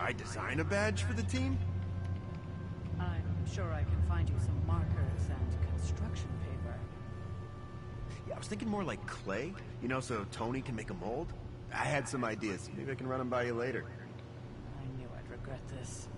I design a badge for the team? I'm sure I can find you some markers and construction paper. Yeah, I was thinking more like clay, you know, so Tony can make a mold. I had some ideas. Maybe I can run them by you later. I knew I'd regret this.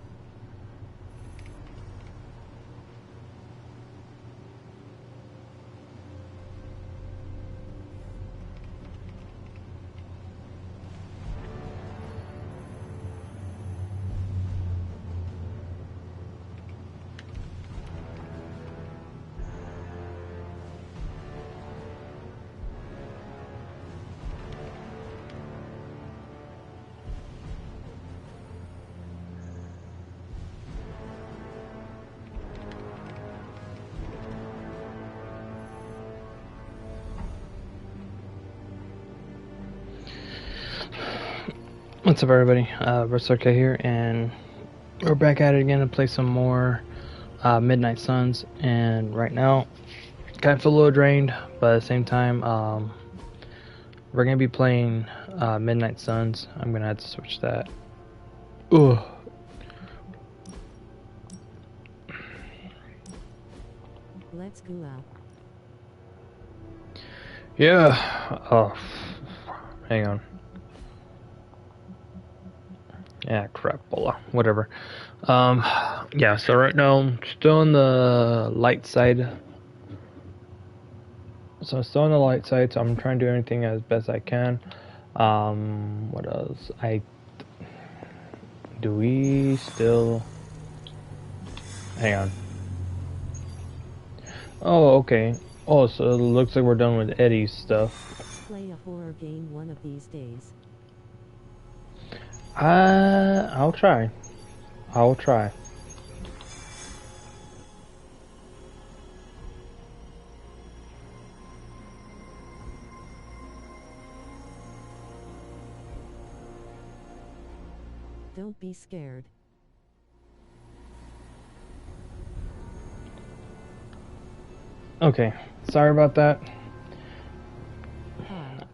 What's up, everybody? Berserker here, and we're back at it again to play some more Midnight Suns. And right now, kind of feel a little drained, but at the same time, we're gonna be playing Midnight Suns. I'm gonna have to switch that. Ugh. Let's go out. Yeah. Oh, hang on. Yeah, crap, Bola. Whatever. Yeah, so right now, I'm still on the light side. So I'm still on the light side, so I'm trying to do anything as best I can. What else? Do we still... Hang on. Oh, okay. Oh, so it looks like we're done with Eddie's stuff. Play a horror game one of these days. I'll try. I'll try. Don't be scared. Okay, sorry about that. Hi.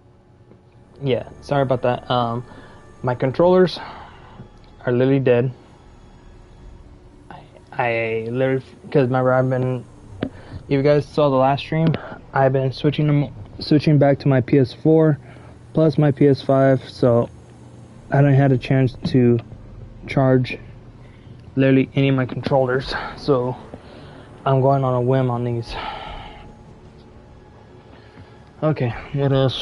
Yeah, sorry about that. My controllers are literally dead. I literally, because remember, if you guys saw the last stream, I've been switching back to my PS4 plus my PS5, so I haven't had a chance to charge literally any of my controllers, so I'm going on a whim on these. Okay, what else?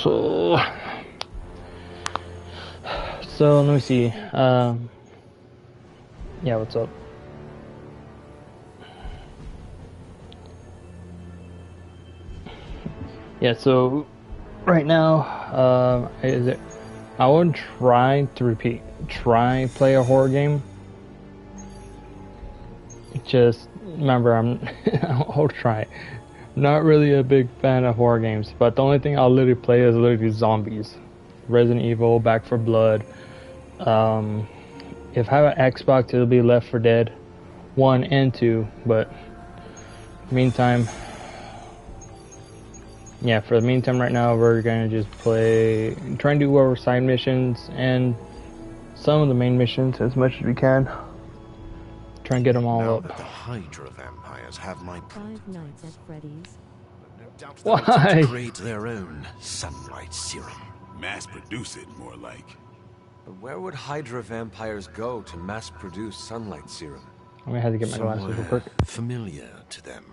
So let me see. Yeah, what's up? Yeah, so right now, I would try to play a horror game. Just remember, I'll try. Not really a big fan of horror games, but the only thing I'll literally play is literally zombies. Resident Evil, Back 4 Blood. If I have an Xbox, it'll be Left 4 Dead 1 and 2, but meantime, yeah, for the meantime right now, we're gonna just try and do our side missions and some of the main missions as much as we can. Try and get them all now up. That the Hydra vampires have my Five Nights at Freddy's. no doubt Why? they'll attempt to create their own sunlight serum. Mass produce it, more like. But where would Hydra vampires go to mass produce sunlight serum? I'm gonna have to get my glasses real Somewhere quick. familiar to them.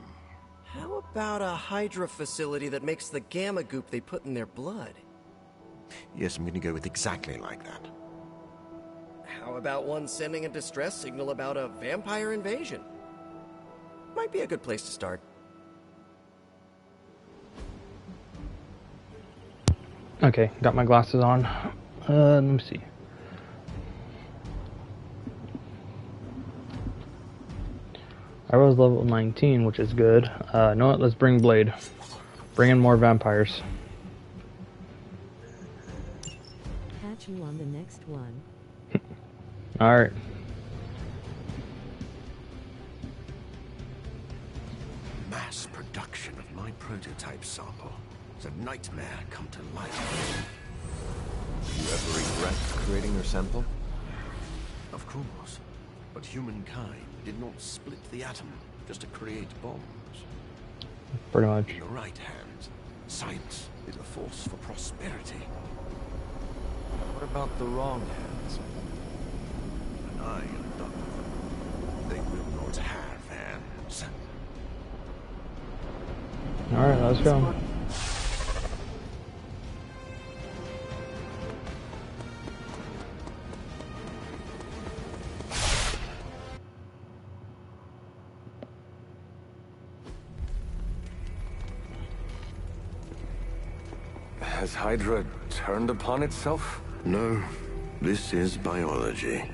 How about a Hydra facility that makes the gamma goop they put in their blood? Yes, I'm going to go with exactly like that. How about one sending a distress signal about a vampire invasion? Might be a good place to start. Okay, got my glasses on. Let me see. I was level 19, which is good. You know what? Let's bring Blade. Bring in more vampires. Catch you on the next one. Alright. Mass production of my prototype sample. It's a nightmare come to life. Do you ever regret creating your sample? Of course. But humankind did not split the atom just to create bombs. Pretty much. In the right hands, science is a force for prosperity. What about the wrong hands? And I am done with them. They will not have hands. Alright, let's go. Has Hydra turned upon itself? No, this is biology.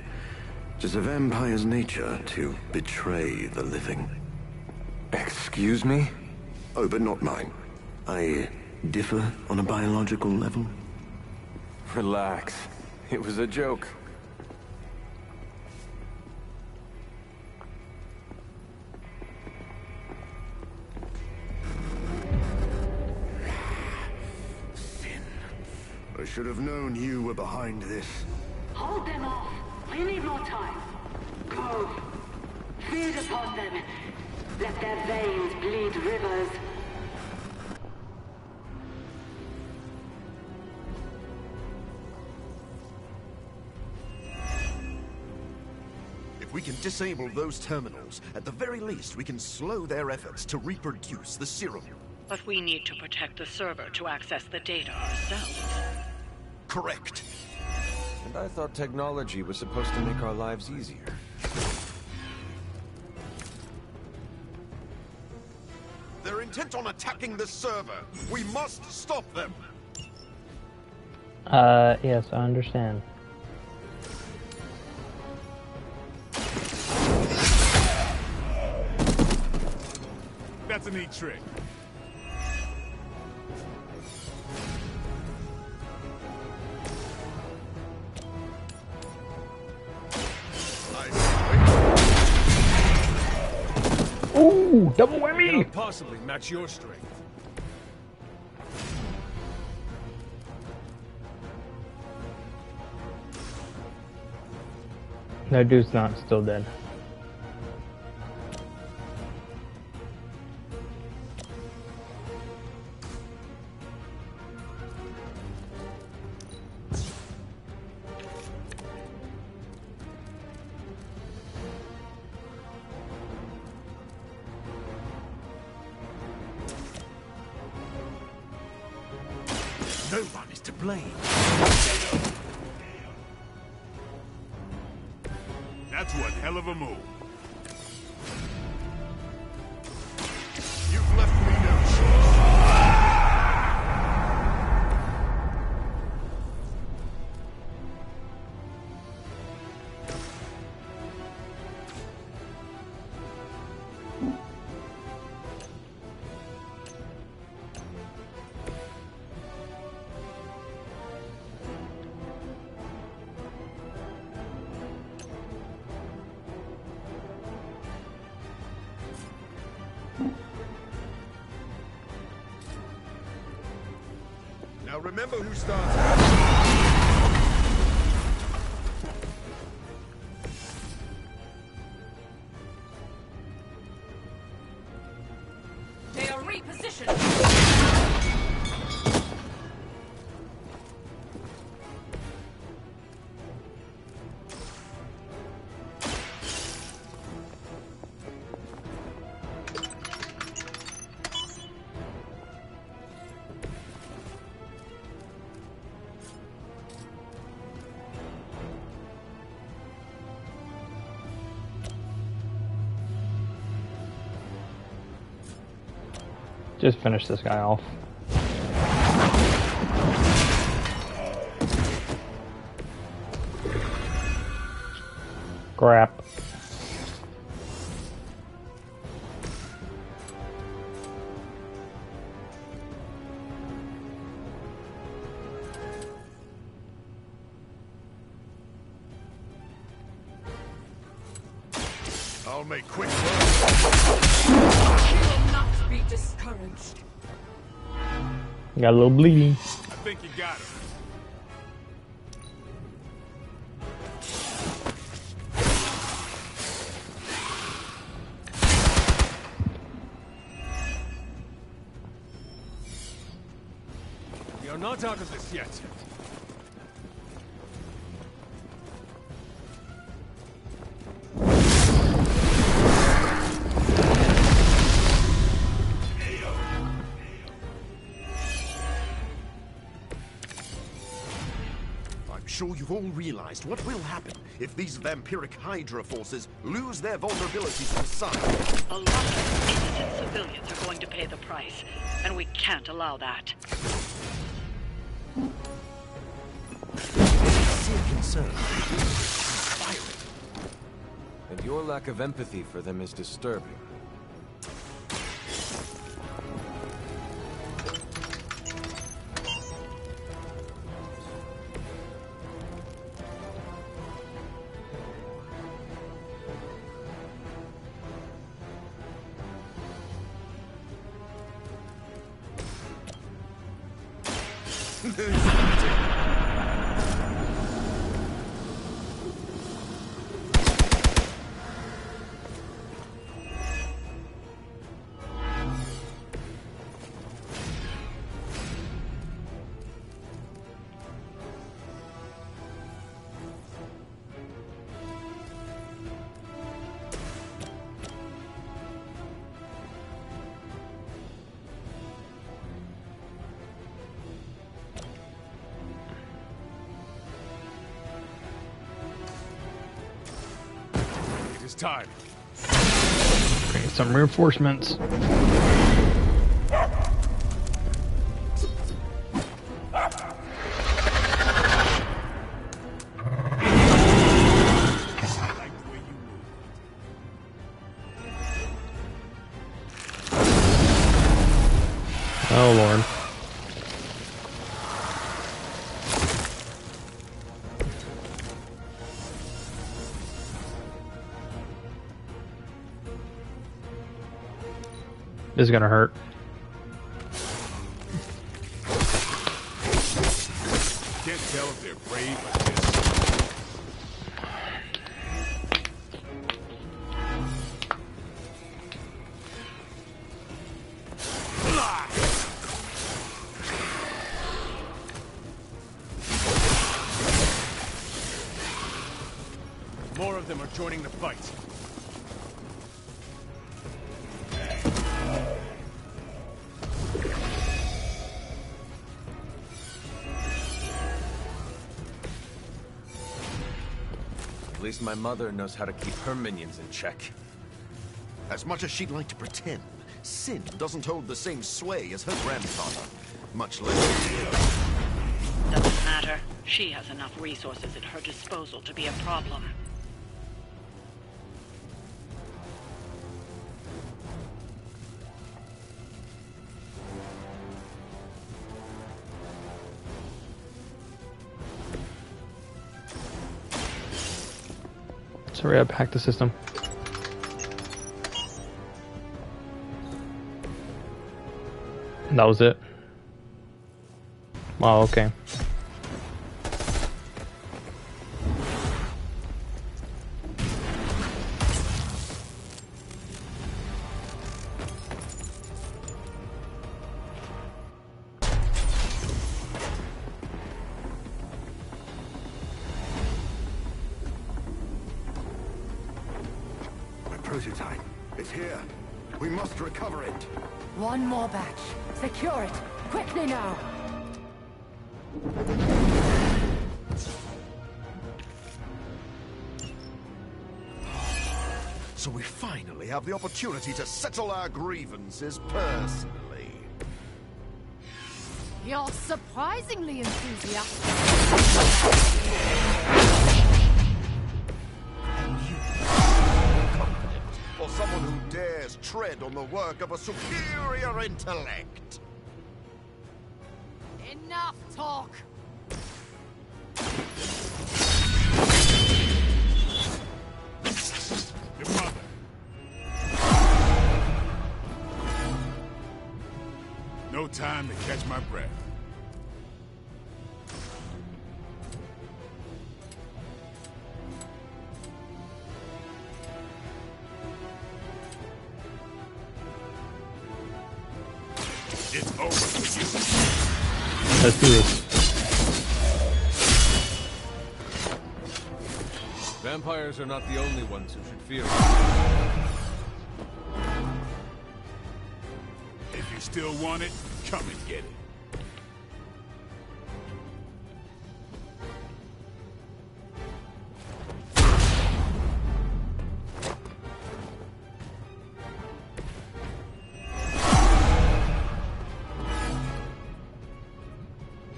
It is a vampire's nature to betray the living. Excuse me? Oh, but not mine. I differ on a biological level. Relax. It was a joke. I should have known you were behind this. Hold them off. We need more time. Go. Feed upon them. Let their veins bleed rivers. If we can disable those terminals, at the very least we can slow their efforts to reproduce the serum. But we need to protect the server to access the data ourselves. Correct. And I thought technology was supposed to make our lives easier. They're intent on attacking the server. We must stop them. Yes, I understand. That's a neat trick. Ooh, double whammy! Cannot possibly match your strength. That dude's not still dead. No one is to blame. That's one hell of a move. You've left me no choice. Now remember who starts. They are repositioned. Just finish this guy off. Crap. I'll make quick work. We will not be discouraged. Got a little bleeding. I think you got him. We're not out of this yet. I'm sure you've all realized what will happen if these vampiric Hydra forces lose their vulnerability to the sun. A lot of innocent civilians are going to pay the price, and we can't allow that. Sincere concern. Inspiring. And your lack of empathy for them is disturbing. It is time. Create some reinforcements. Oh Lord. This is gonna hurt. Can't tell if they're brave or just... More of them are joining the fight. At least my mother knows how to keep her minions in check. As much as she'd like to pretend, Sin doesn't hold the same sway as her grandfather, much less you. Doesn't matter. She has enough resources at her disposal to be a problem. Sorry, I hacked the system. That was it. Wow, okay. Prototype. It's here. We must recover it. One more batch. Secure it. Quickly now. So we finally have the opportunity to settle our grievances personally. You're surprisingly enthusiastic. For someone who dares tread on the work of a superior intellect. Enough talk. Your mother. No time to catch my breath. It's over for you. Let's do this. Vampires are not the only ones who should fear. If you still want it, come and get it.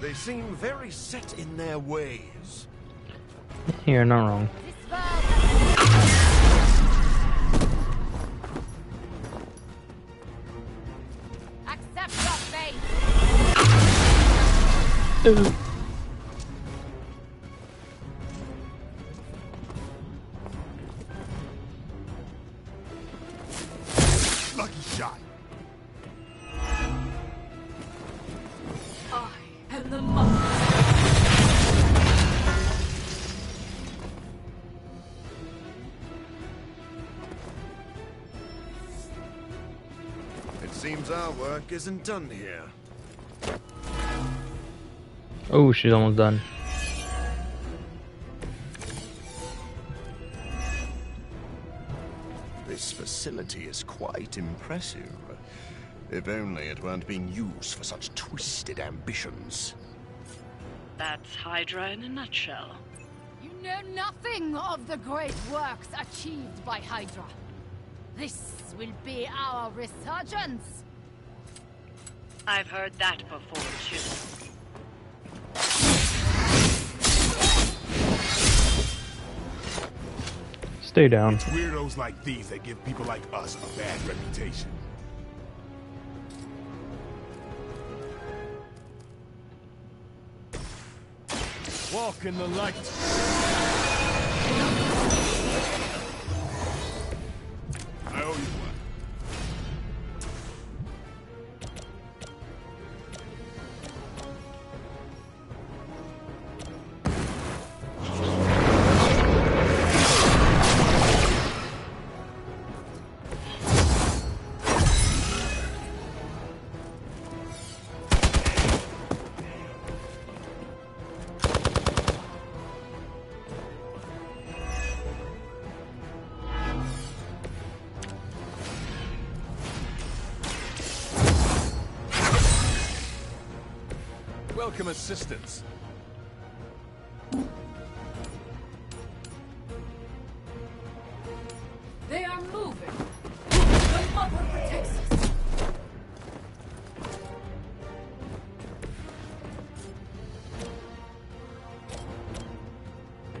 They seem very set in their ways. You're not wrong. Accept your fate. Lucky shot. I am the mother. It seems our work isn't done here. Oh, she's almost done. This facility is quite impressive. If only it weren't being used for such twisted ambitions. That's Hydra in a nutshell. You know nothing of the great works achieved by Hydra. This will be our resurgence. I've heard that before, too. Stay down. It's weirdos like these that give people like us a bad reputation. Walk in the light. I owe you one. Welcome assistance. They are moving. The mother protects us.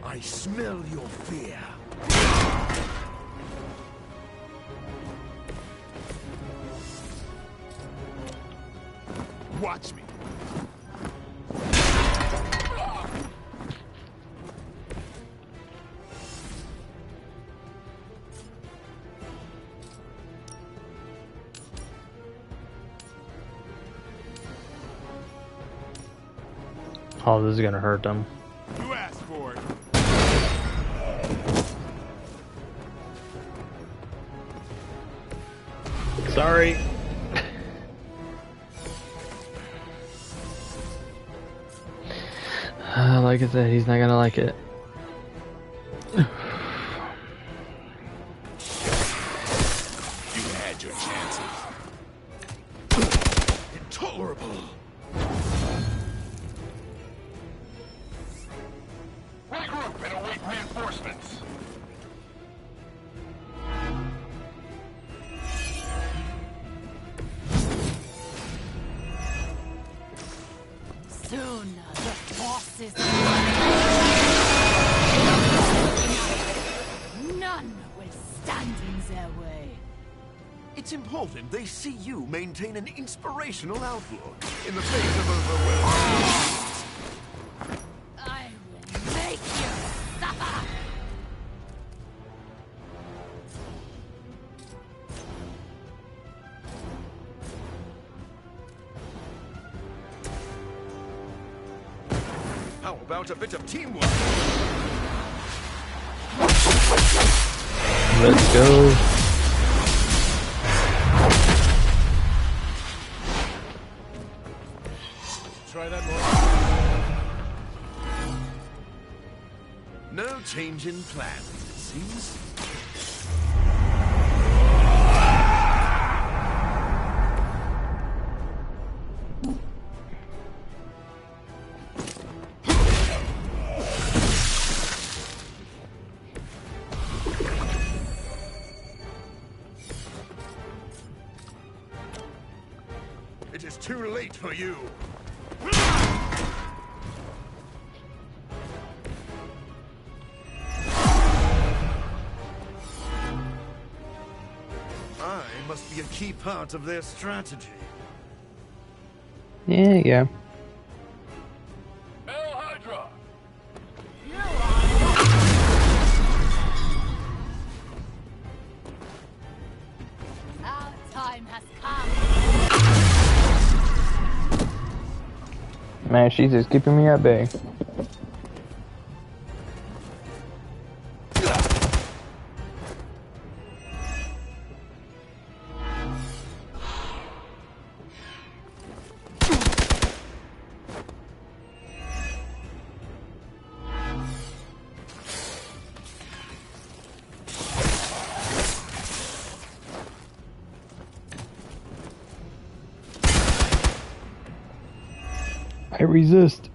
I smell your fear. Watch me. Oh, this is gonna hurt them. You asked for it. Sorry. Like I said, he's not gonna like it. You had your chances. Intolerable. Regroup and await reinforcements. Soon the forces. None will stand in their way. It's important they see you maintain an inspirational outlook in the face of overwhelming. I will make you suffer. How about a bit of teamwork? Let's go. Try that more. change in plans, it seems. It is too late for you. I must be a key part of their strategy. Yeah. El Hydra! Our time has come. Man, she's just keeping me at bay. I resist.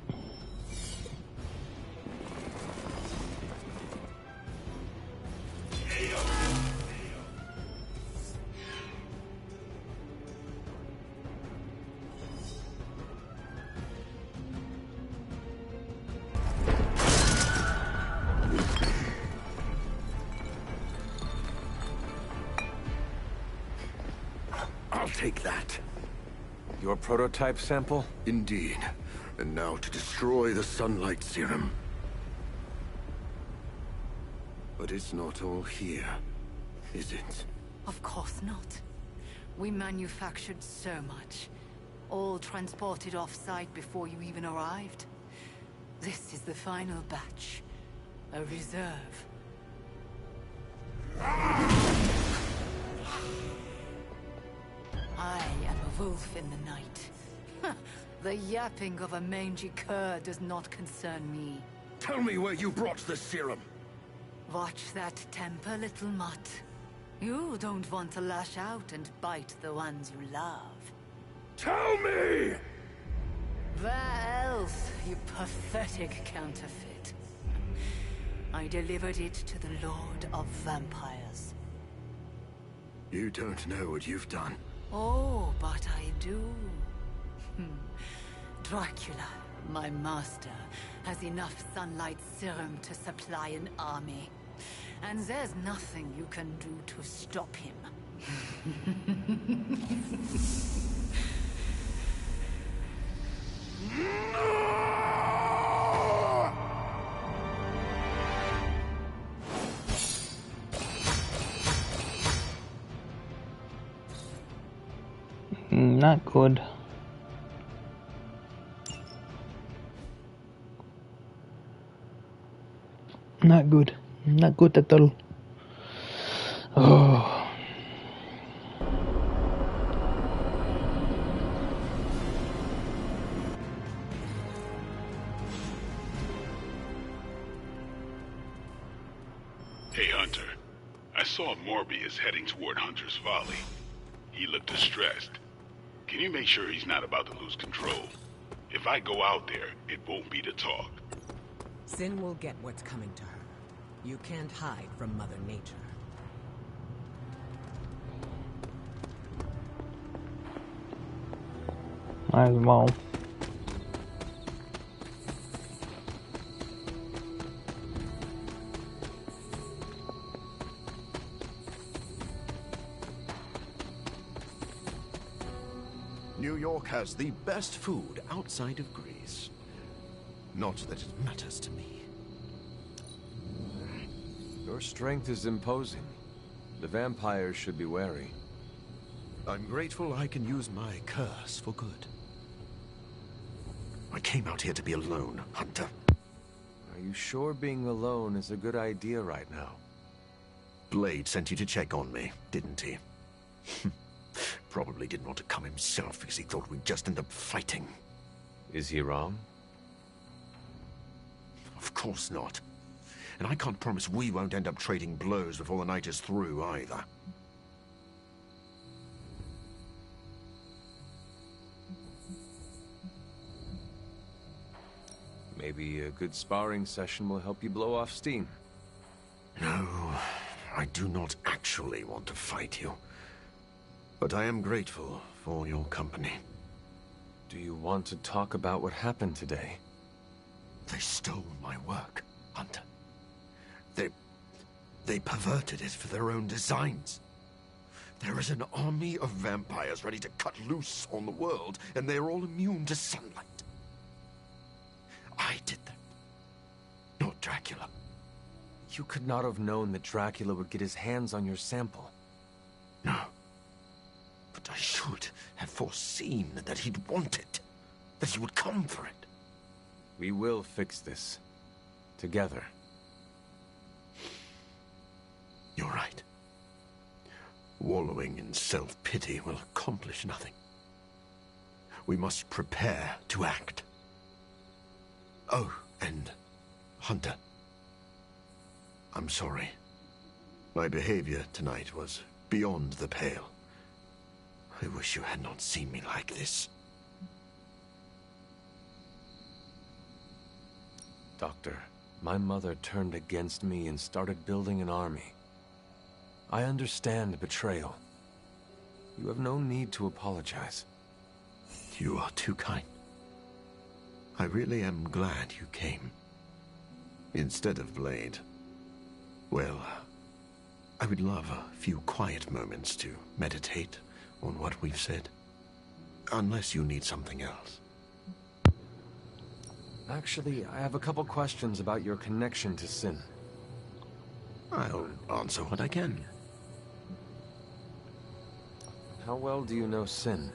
I'll take that. Your prototype sample? Indeed. And now to destroy the sunlight serum. But it's not all here, is it? Of course not. We manufactured so much. All transported off-site before you even arrived. This is the final batch. A reserve. I am a wolf in the night. The yapping of a mangy cur does not concern me. Tell me where you brought the serum. Watch that temper, little mutt. You don't want to lash out and bite the ones you love. Tell me! Where else, you pathetic counterfeit? I delivered it to the Lord of Vampires. You don't know what you've done. Oh, but I do. Dracula, my master, has enough sunlight serum to supply an army. And there's nothing you can do to stop him. Not good. Not good. Not good at all. Oh. Hey, Hunter. I saw Morbius heading toward Hunter's Folly. He looked distressed. Can you make sure he's not about to lose control? If I go out there, it won't be to talk. Sin will get what's coming to her. You can't hide from Mother Nature. Might as well. New York has the best food outside of Greece. Not that it matters to me. Your strength is imposing. The vampires should be wary. I'm grateful I can use my curse for good. I came out here to be alone, Hunter. Are you sure being alone is a good idea right now? Blade sent you to check on me, didn't he? Probably didn't want to come himself because he thought we'd just end up fighting. Is he wrong? Of course not. and I can't promise we won't end up trading blows before the night is through, either. Maybe a good sparring session will help you blow off steam. No, I do not actually want to fight you. But I am grateful for your company. Do you want to talk about what happened today? They stole my work, Hunter. They perverted it for their own designs. There is an army of vampires ready to cut loose on the world, and they are all immune to sunlight. I did that, not Dracula. You could not have known that Dracula would get his hands on your sample. No. But I should have foreseen that he'd want it. That he would come for it. We will fix this. Together. You're right. Wallowing in self-pity will accomplish nothing. We must prepare to act. Oh, and Hunter. I'm sorry. My behavior tonight was beyond the pale. I wish you had not seen me like this. Doctor, my mother turned against me and started building an army. I understand betrayal. You have no need to apologize. You are too kind. I really am glad you came. Instead of Blade. Well, I would love a few quiet moments to meditate on what we've said. Unless you need something else. Actually, I have a couple questions about your connection to Sin. I'll answer what I can. How well do you know Sin?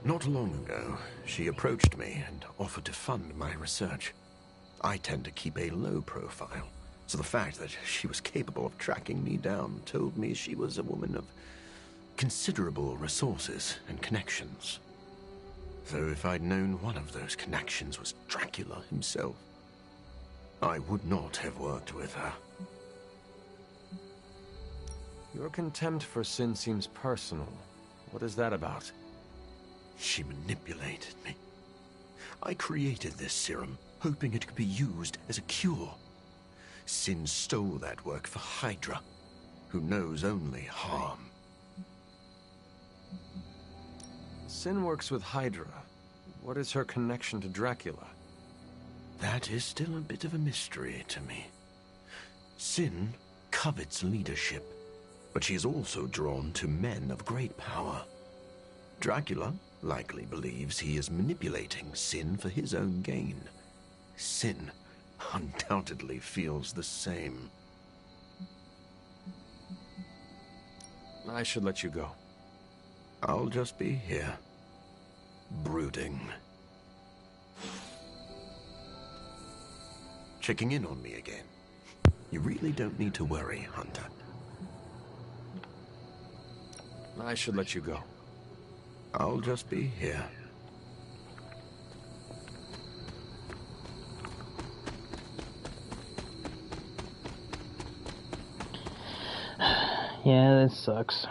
Not long ago, she approached me and offered to fund my research. I tend to keep a low profile, so the fact that she was capable of tracking me down told me she was a woman of considerable resources and connections. So if I'd known one of those connections was Dracula himself, I would not have worked with her. Your contempt for Sin seems personal. What is that about? She manipulated me. I created this serum, hoping it could be used as a cure. Sin stole that work for Hydra, who knows only harm. Sin works with Hydra. What is her connection to Dracula? That is still a bit of a mystery to me. Sin covets leadership, but she is also drawn to men of great power. Dracula likely believes he is manipulating Sin for his own gain. Sin undoubtedly feels the same. I should let you go. I'll just be here, brooding. Checking in on me again. You really don't need to worry, Hunter. I should let you go. I'll just be here. Yeah, this sucks.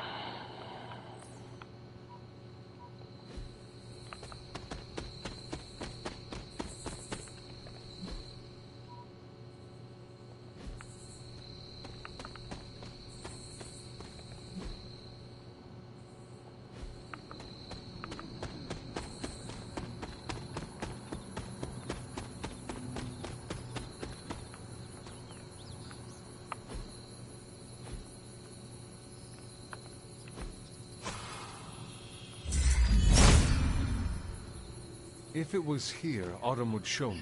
If it was here, Autumn would show me.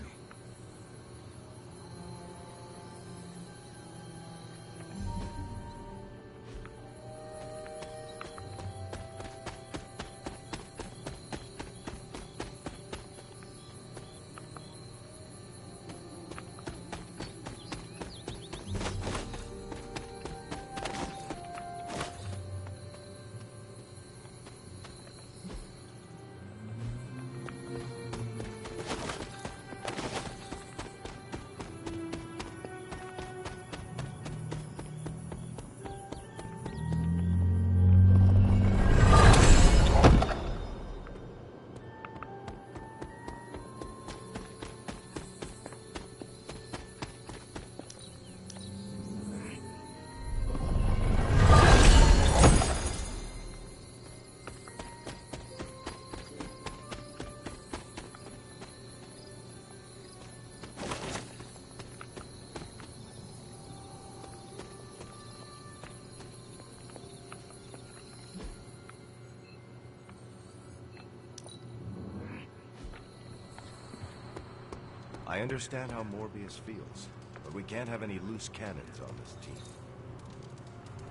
I understand how Morbius feels, but we can't have any loose cannons on this team.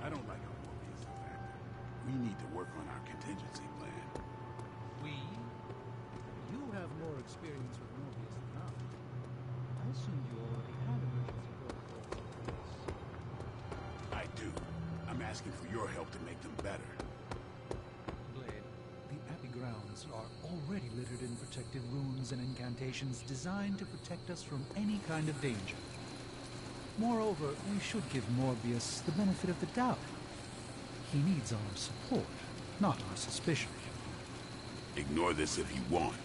I don't like how Morbius is acting. We need to work on our contingency plan. We? You have more experience with Morbius than I. I assumed you already had emergency protocol for this. I do. I'm asking for your help to make them better. Blade, the Abbey grounds are already littered in protective runes and incantations designed to protect us from any kind of danger. Moreover, we should give Morbius the benefit of the doubt. He needs our support, not our suspicion. Ignore this if you want,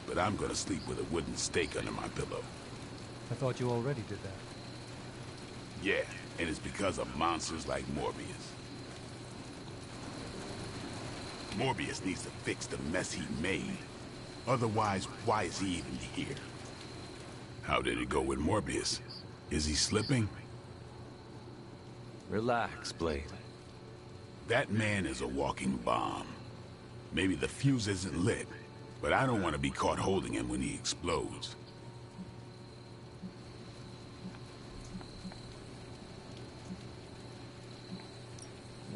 but I'm gonna sleep with a wooden stake under my pillow. I thought you already did that. Yeah, and it's because of monsters like Morbius. Morbius needs to fix the mess he made. Otherwise, why is he even here? How did it go with Morbius? Is he slipping? Relax, Blade. That man is a walking bomb. Maybe the fuse isn't lit, but I don't want to be caught holding him when he explodes.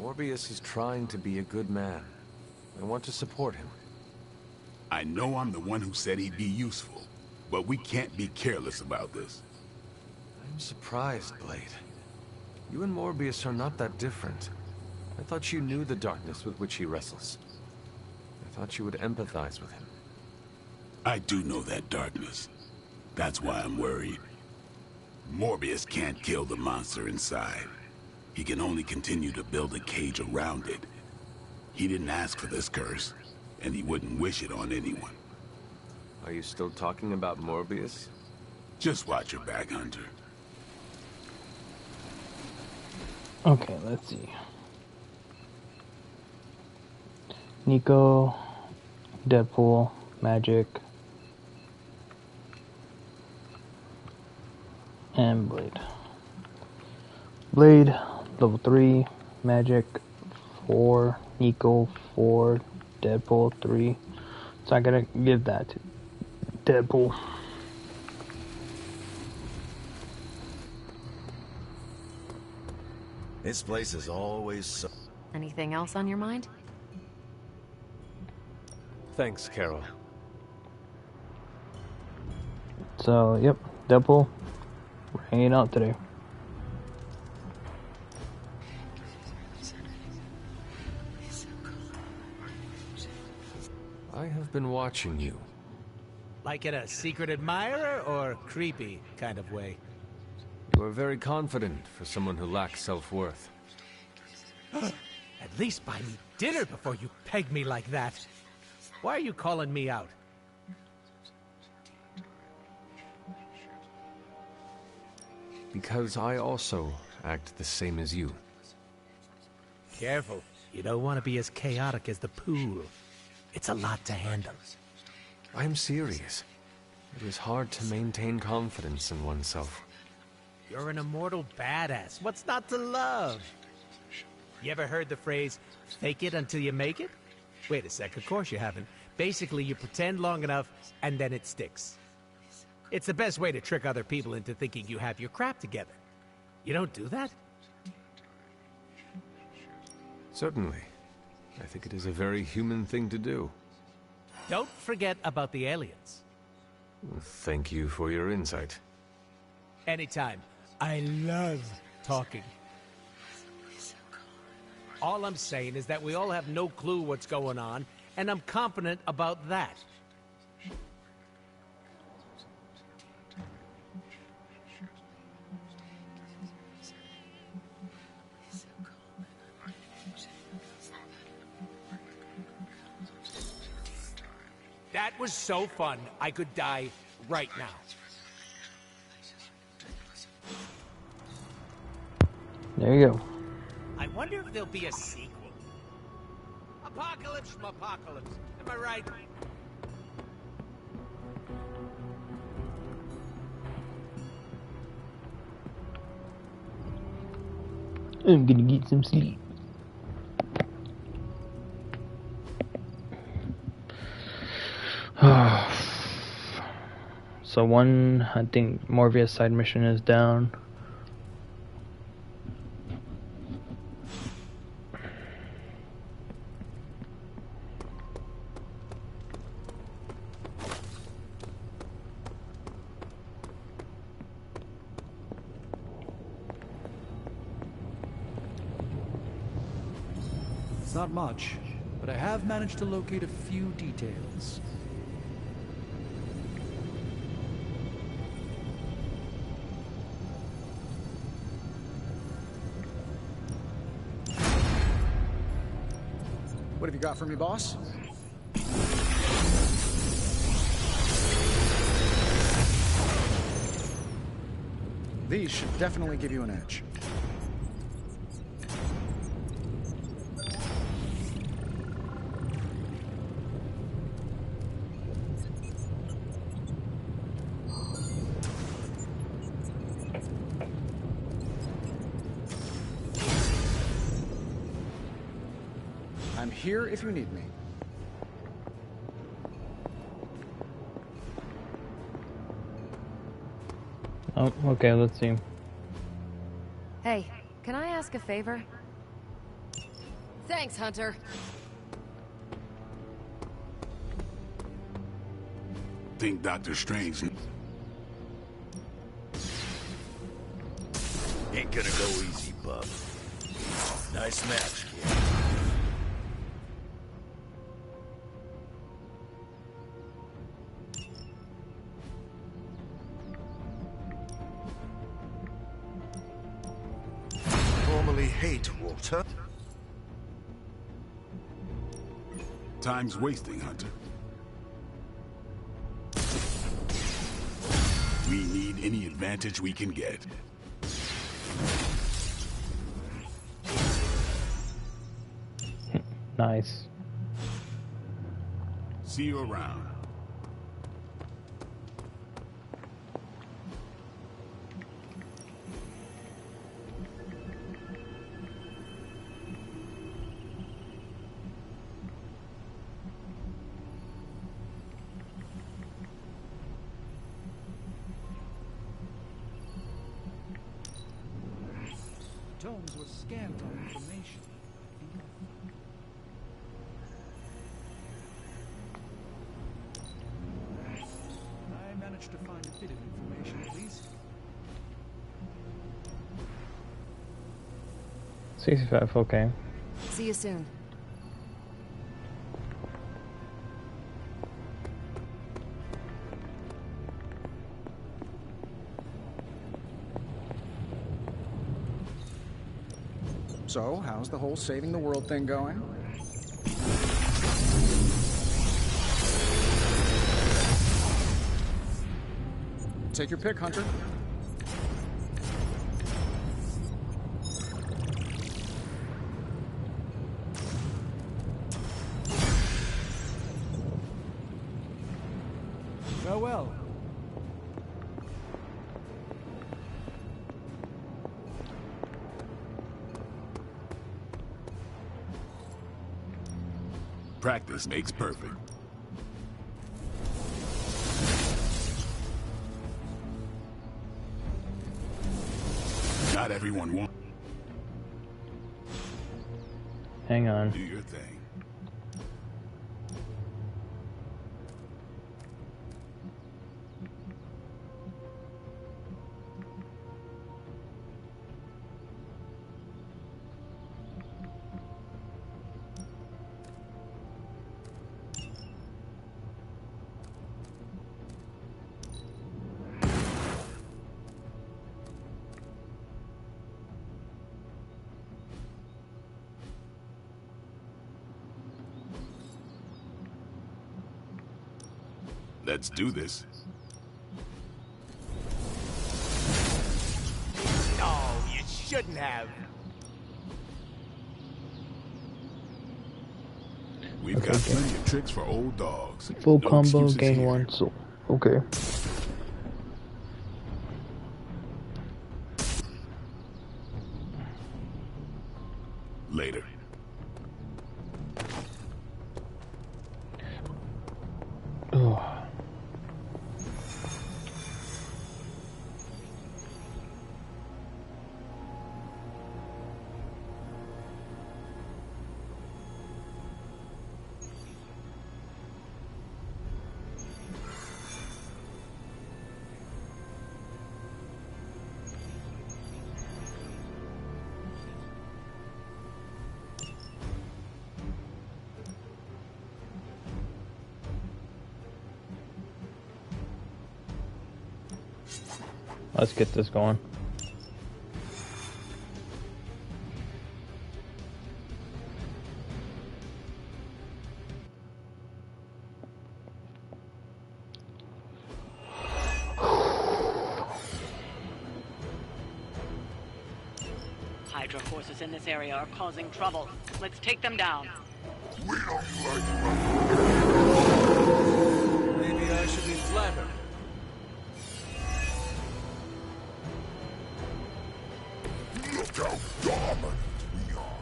Morbius is trying to be a good man. I want to support him. I know I'm the one who said he'd be useful, but we can't be careless about this. I'm surprised, Blade. You and Morbius are not that different. I thought you knew the darkness with which he wrestles. I thought you would empathize with him. I do know that darkness. That's why I'm worried. Morbius can't kill the monster inside. He can only continue to build a cage around it. He didn't ask for this curse, and he wouldn't wish it on anyone. Are you still talking about Morbius? Just watch your back, Hunter. Okay, let's see. Nico, Deadpool, Magic, and Blade. Blade, level 3, Magic 4, Nico 4, Deadpool 3. So I gotta give that to Deadpool. This place is always so... Anything else on your mind? Thanks, Carol. So, yep, Deadpool, we're hanging out today. I have been watching you. Like in a secret admirer or creepy kind of way? You are very confident for someone who lacks self-worth. At least buy me dinner before you peg me like that. Why are you calling me out? Because I also act the same as you. Careful. You don't want to be as chaotic as the pool. It's a lot to handle. I'm serious. It is hard to maintain confidence in oneself. You're an immortal badass. What's not to love? You ever heard the phrase, fake it until you make it? Wait a sec, of course you haven't. Basically, you pretend long enough, and then it sticks. It's the best way to trick other people into thinking you have your crap together. You don't do that? Certainly. I think it is a very human thing to do. Don't forget about the aliens. Thank you for your insight. Anytime. I love talking. All I'm saying is that we all have no clue what's going on, and I'm confident about that. That was so fun, I could die right now. There you go. I wonder if there'll be a sequel. Apocalypse, apocalypse. Am I right? I'm gonna get some sleep. So one, I think Morbius side mission is down. It's not much, but I have managed to locate a few details. What have you got for me, boss? These should definitely give you an edge. I'm here if you need me. Oh, okay, let's see. Hey, can I ask a favor? Thanks, Hunter. Think Dr. Strange Ain't gonna go easy, bub. Nice match, kid. Normally hate water. Time's wasting, Hunter. We need any advantage we can get. Nice. See you around. Tomes were scant on information. I managed to find a bit of information at least. 65, okay. See you soon. So, how's the whole saving the world thing going? Take your pick, Hunter. Farewell. Practice makes perfect. Not everyone wants. Hang on. Do your thing. Let's do this. No, you shouldn't have. We've got plenty of tricks for old dogs. Full No combo, excuses gain here. 1, so okay. Later. Oh. Let's get this going. Hydra forces in this area are causing trouble. Let's take them down. We don't like... Maybe I should be flattered. Look how dominant we are.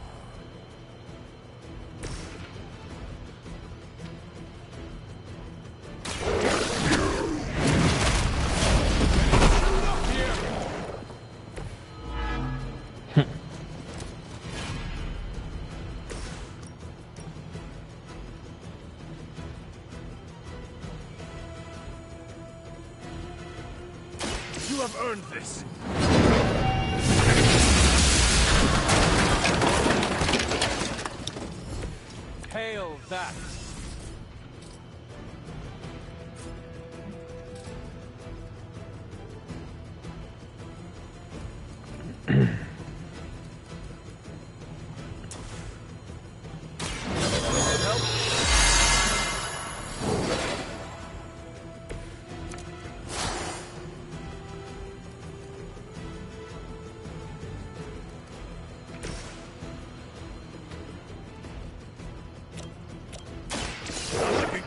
You have earned this. Hail that.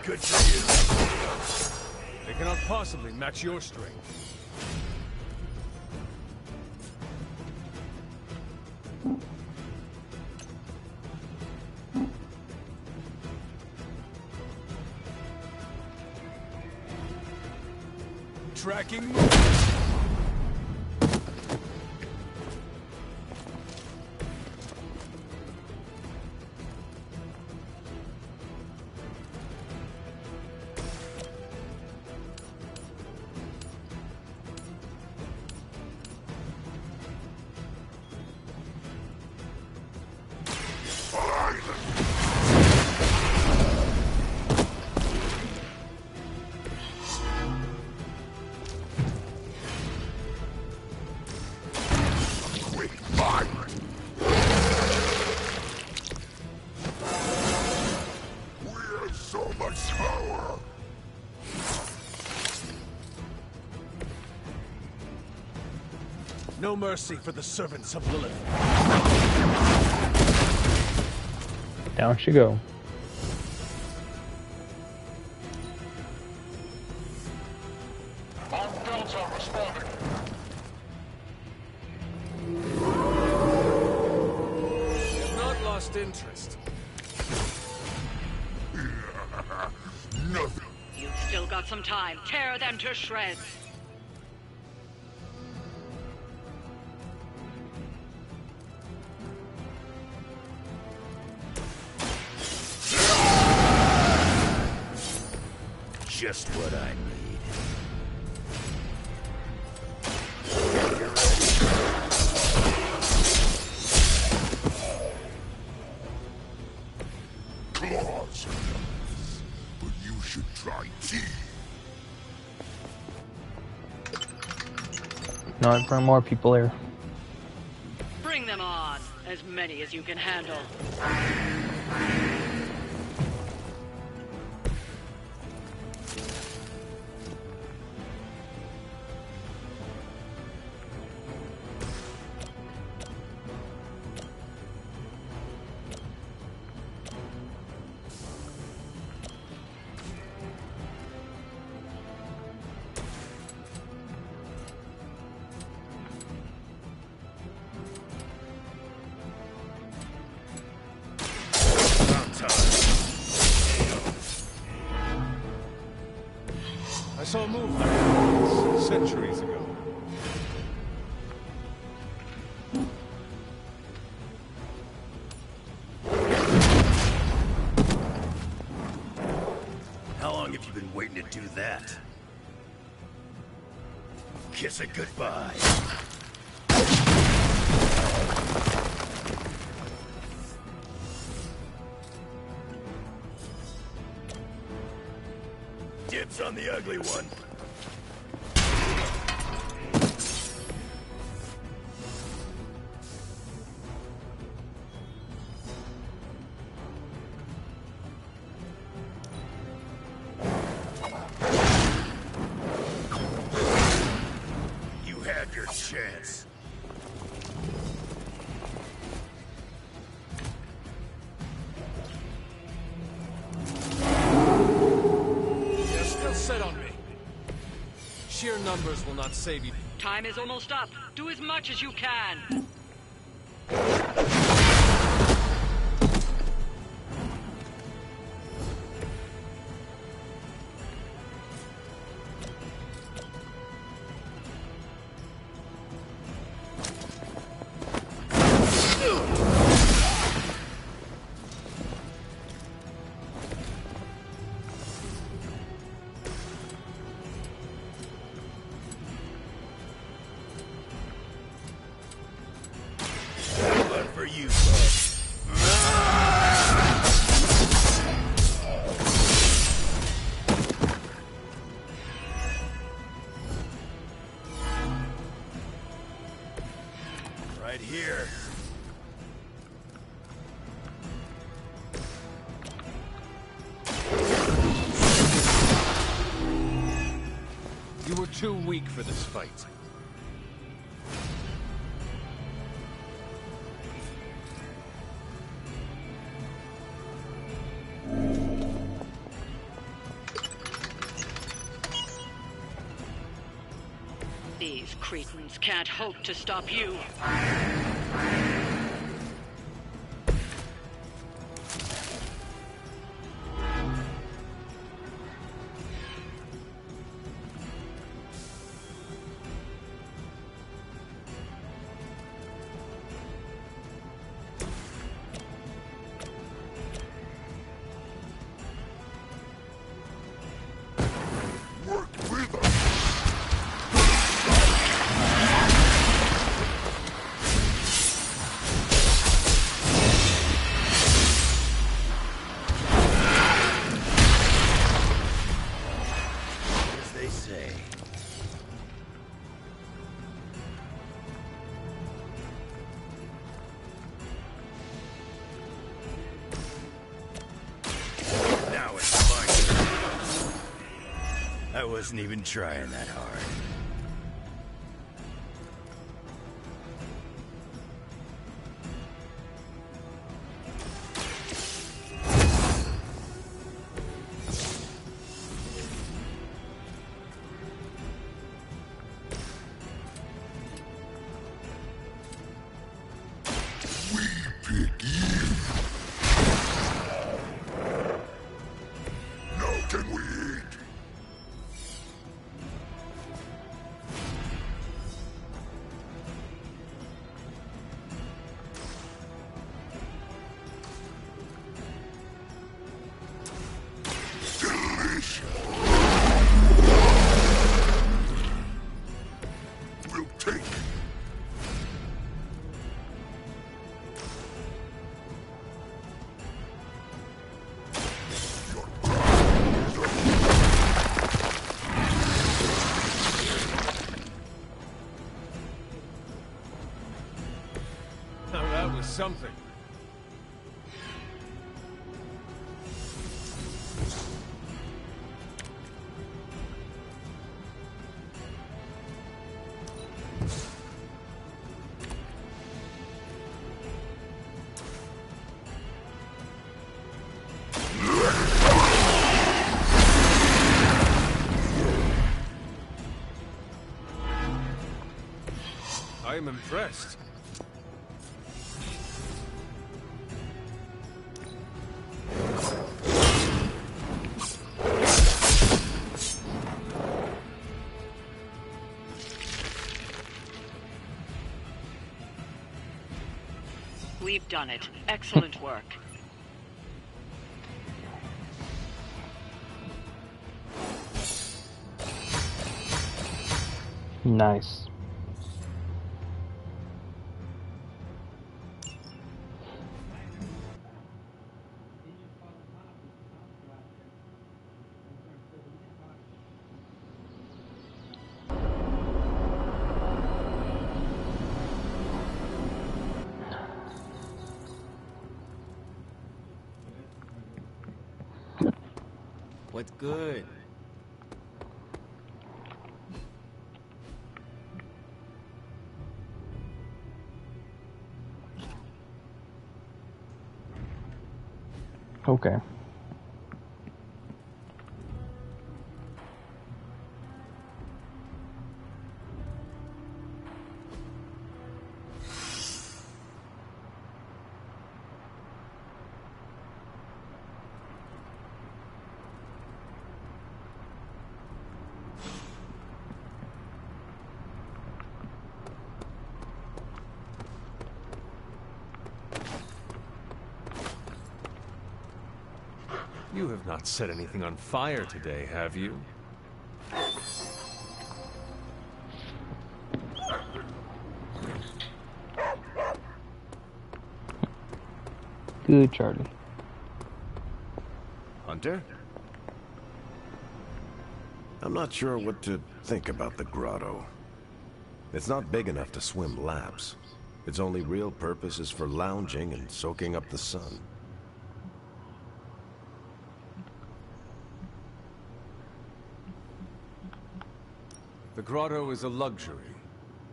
Good for you. They cannot possibly match your strength. Tracking. No mercy for the servants of Lilith. Down she go. Our builds are responding. We have not lost interest. Nothing. You've still got some time. Tear them to shreds. Just what I need. Claws, but you should try tea. No, bring more people here. Bring them on. As many as you can handle. I saw a move like this centuries ago. How long have you been waiting to do that? Kiss it goodbye. Dibs on the ugly one. Sheer numbers will not save you. Time is almost up. Do as much as you can. For you, bud. Right here. You were too weak for this fight. These cretins can't hope to stop you. As they say. Now it's my turn. I wasn't even trying that hard. Now that was something. I am impressed. We've done it. Excellent work. Nice. What's good? Okay. You have not set anything on fire today, have you? Good, Charlie. Hunter? I'm not sure what to think about the grotto. It's not big enough to swim laps. Its only real purpose is for lounging and soaking up the sun. The grotto is a luxury.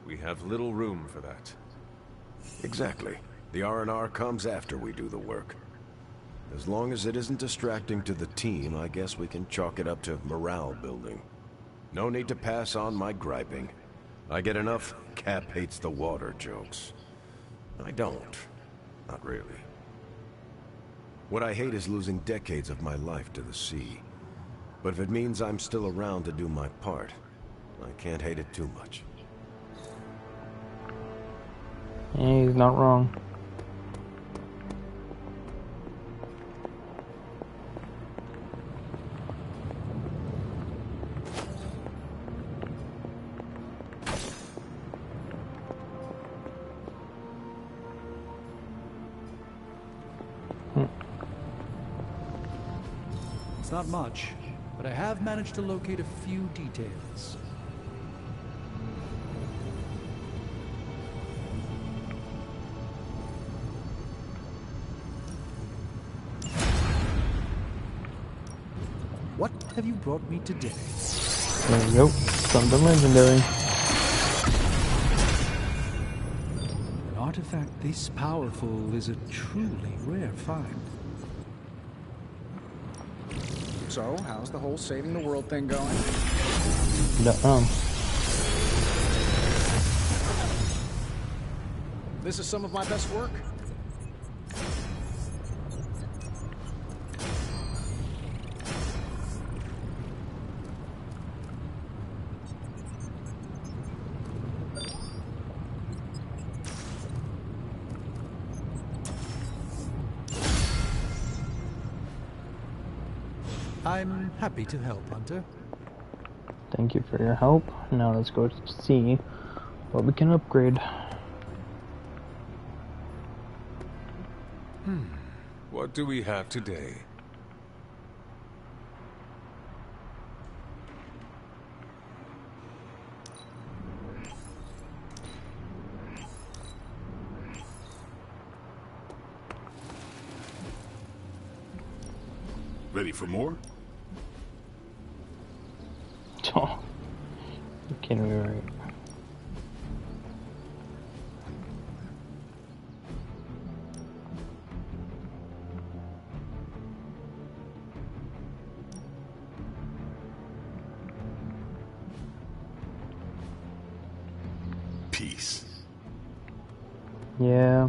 We have little room for that. Exactly. The R&R comes after we do the work. As long as it isn't distracting to the team, I guess we can chalk it up to morale building. No need to pass on my griping. I get enough Cap hates the water jokes. I don't. Not really. What I hate is losing decades of my life to the sea. But if it means I'm still around to do my part, I can't hate it too much. Yeah, he's not wrong. It's not much, but I have managed to locate a few details. What have you brought me today? There you go. Something legendary. An artifact this powerful is a truly rare find. So, how's the whole saving the world thing going? This is some of my best work. I'm happy to help, Hunter. Thank you for your help. Now let's go see what we can upgrade. What do we have today? Ready for more? Oh, you can't be right. Peace. Yeah.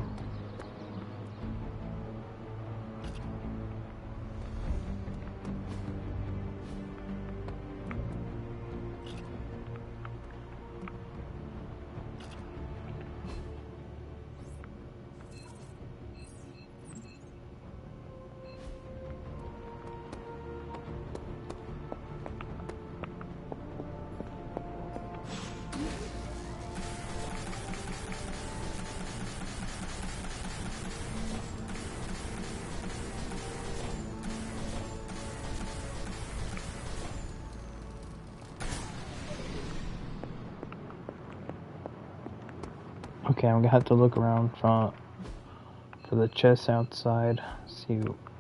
Okay, I'm gonna have to look around for the chests outside, see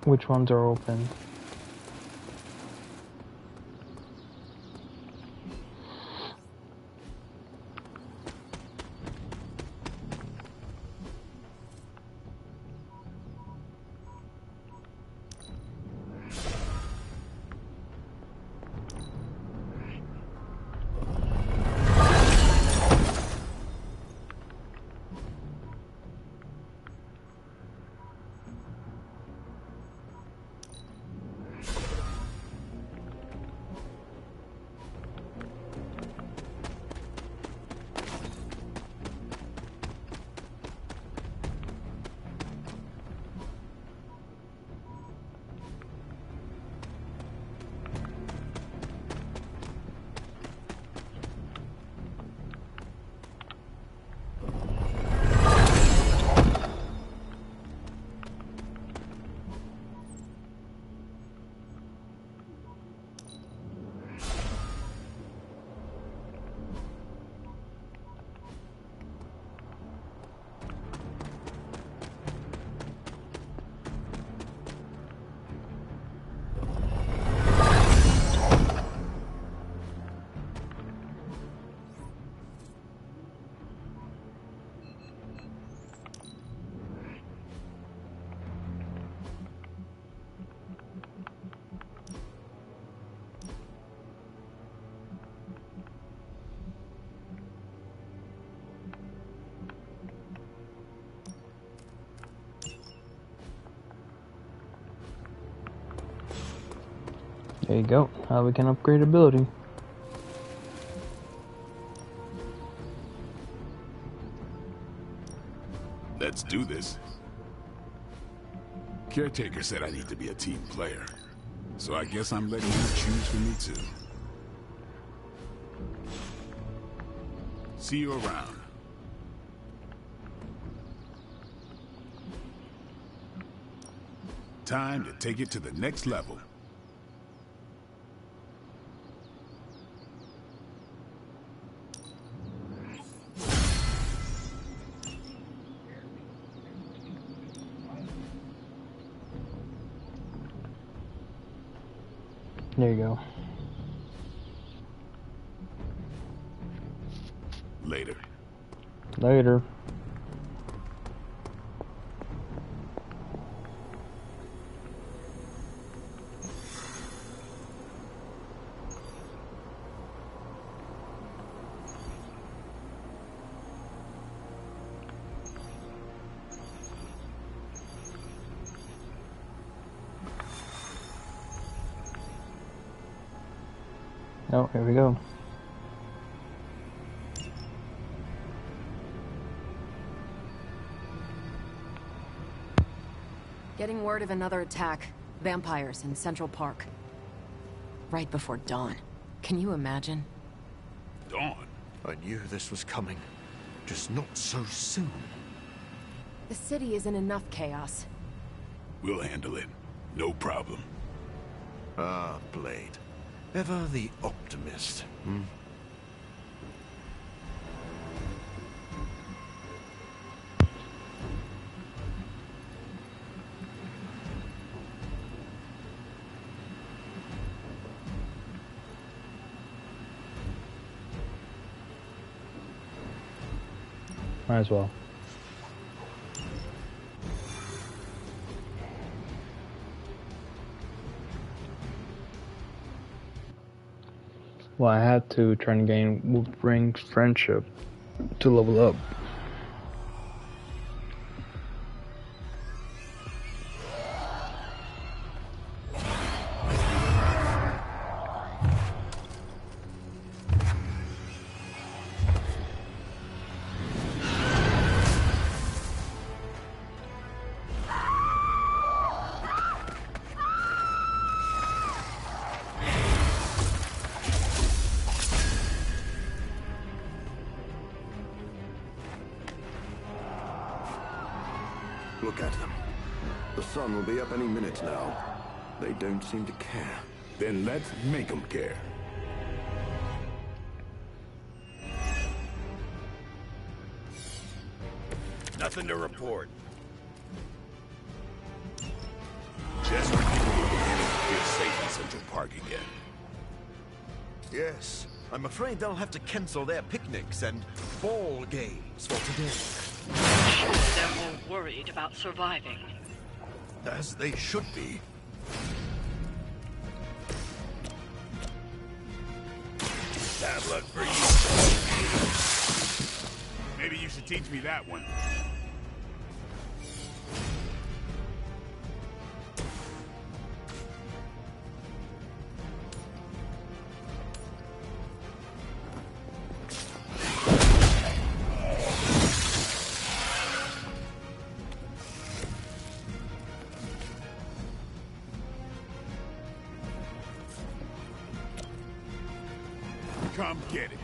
which ones are open. There you go. Now we can upgrade ability. Let's do this. Caretaker said I need to be a team player, so I guess I'm letting you choose for me too. See you around. Time to take it to the next level. There you go. Later. Later. Oh, here we go. Getting word of another attack. Vampires in Central Park. Right before dawn. Can you imagine? Dawn? I knew this was coming. Just not so soon. The city is in enough chaos. We'll handle it. No problem. Ah, Blade. Ever the optimist, hmm? Might as well. Well, I had to try and gain Wolf-Ring friendship to level up. Look at them. The sun will be up any minute now. They don't seem to care. Then let's make them care. Nothing to report. Just when you feel safe in Central Park again. Yes, I'm afraid they'll have to cancel their picnics and ball games for today. They're more worried about surviving. As they should be. Bad luck for you. Maybe you should teach me that one. Come get it.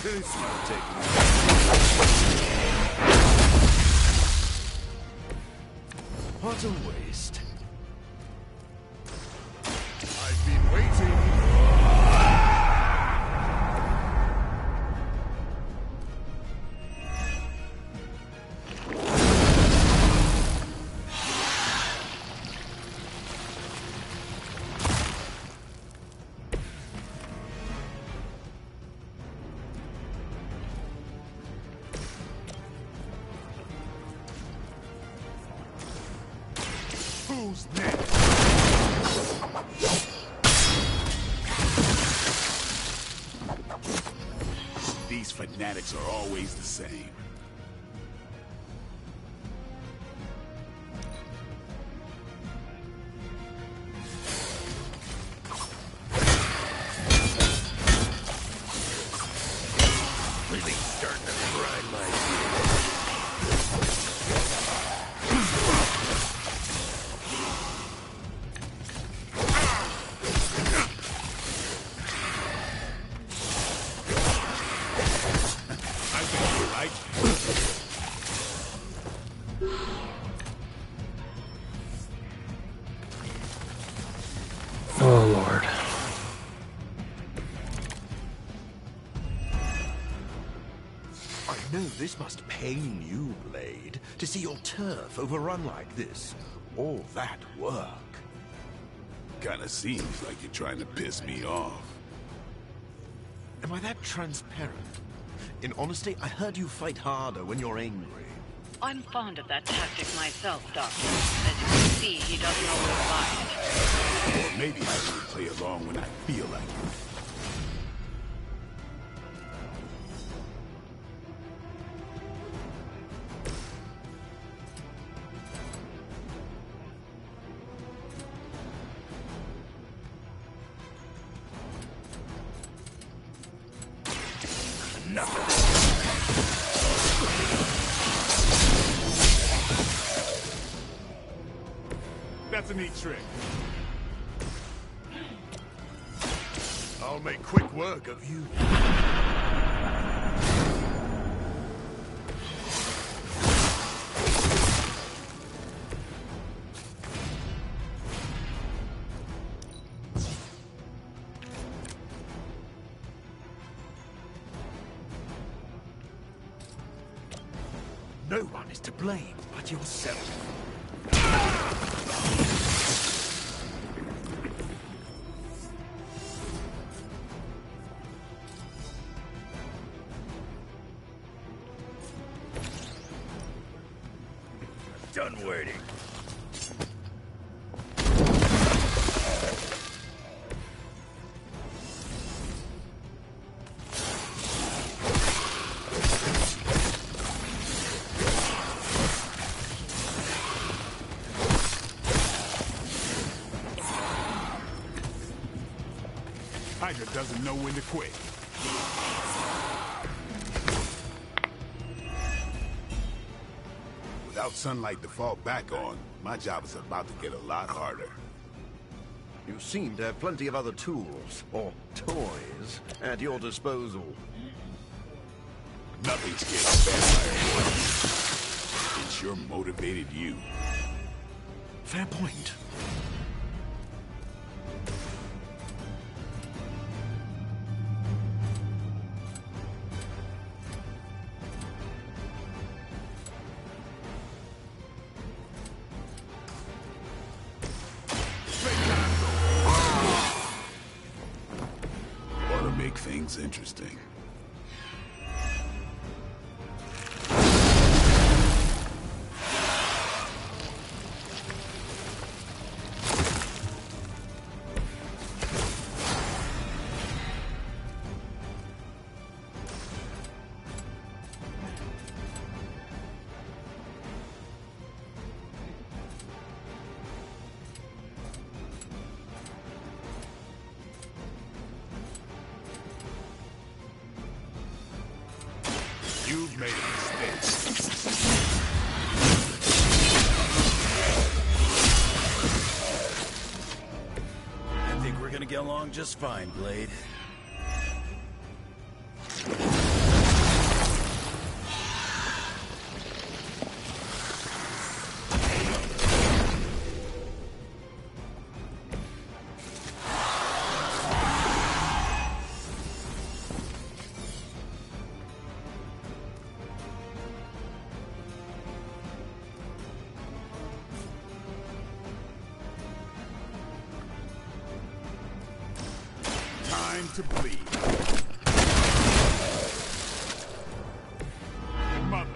This might take me. What a waste. I've been waiting. Who's next? These fanatics are always the same. Really starting to grind my gears. Oh, Lord. I know this must pain you, Blade, to see your turf overrun like this. All that work. Kinda seems like you're trying to piss me off. Am I that transparent? In honesty, I heard you fight harder when you're angry. I'm fond of that tactic myself, Doctor. As you can see, he doesn't always buy it. Or maybe I only play along when I feel like it. That's a neat trick. I'll make quick work of you. No one is to blame but yourself. Done waiting. Hydra doesn't know when to quit. Without sunlight to fall back on, my job is about to get a lot harder. You seem to have plenty of other tools, or toys, at your disposal. Nothing scares vampire. It sure motivated you. Fair point. Ought to make things interesting. You've made a mistake. I think we're gonna get along just fine, Blade. Time to bleed. Mother.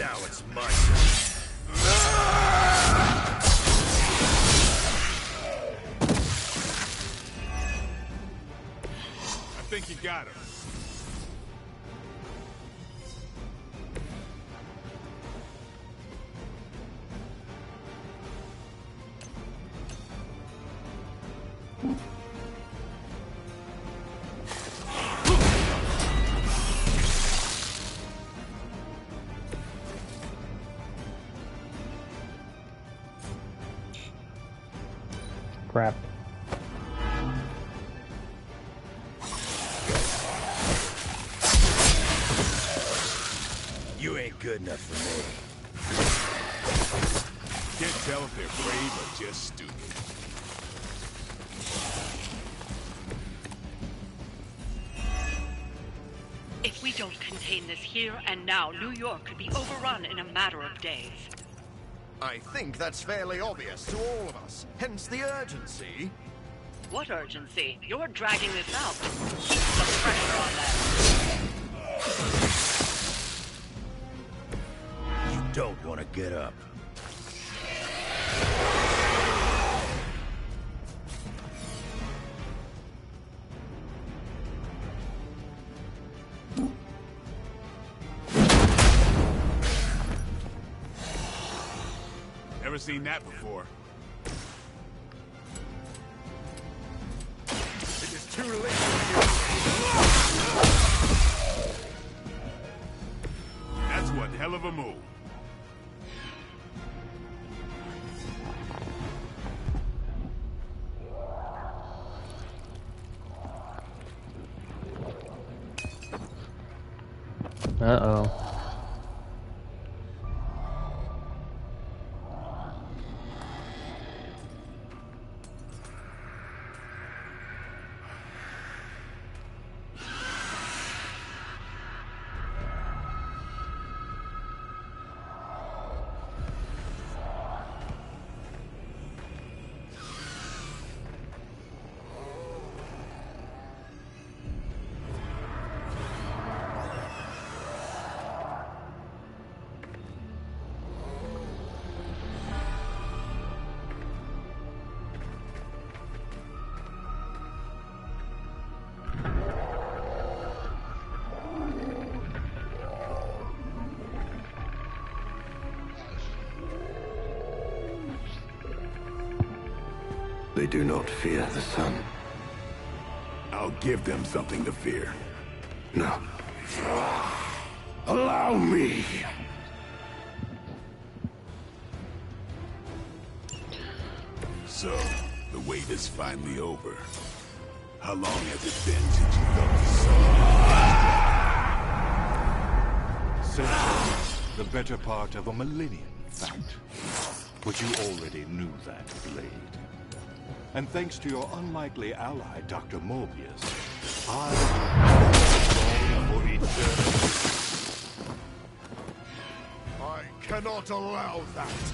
Now it's my turn. I think you got him. Crap. You ain't good enough for me. Can't tell if they're brave or just stupid. If we don't contain this here and now, New York could be overrun in a matter of days. I think that's fairly obvious to all of us, hence the urgency. What urgency? You're dragging this out. Keep the pressure on them. You don't want to get up. Never seen that before. It is too late. That's one hell of a move. Uh-oh. They do not fear the sun. I'll give them something to fear. No. Allow me! So, the wait is finally over. How long has it been since you felt the sun? Centuries. The better part of a millennium, in fact. But you already knew that, Blade. And thanks to your unlikely ally, Dr. Morbius, I for eternity. I cannot allow that.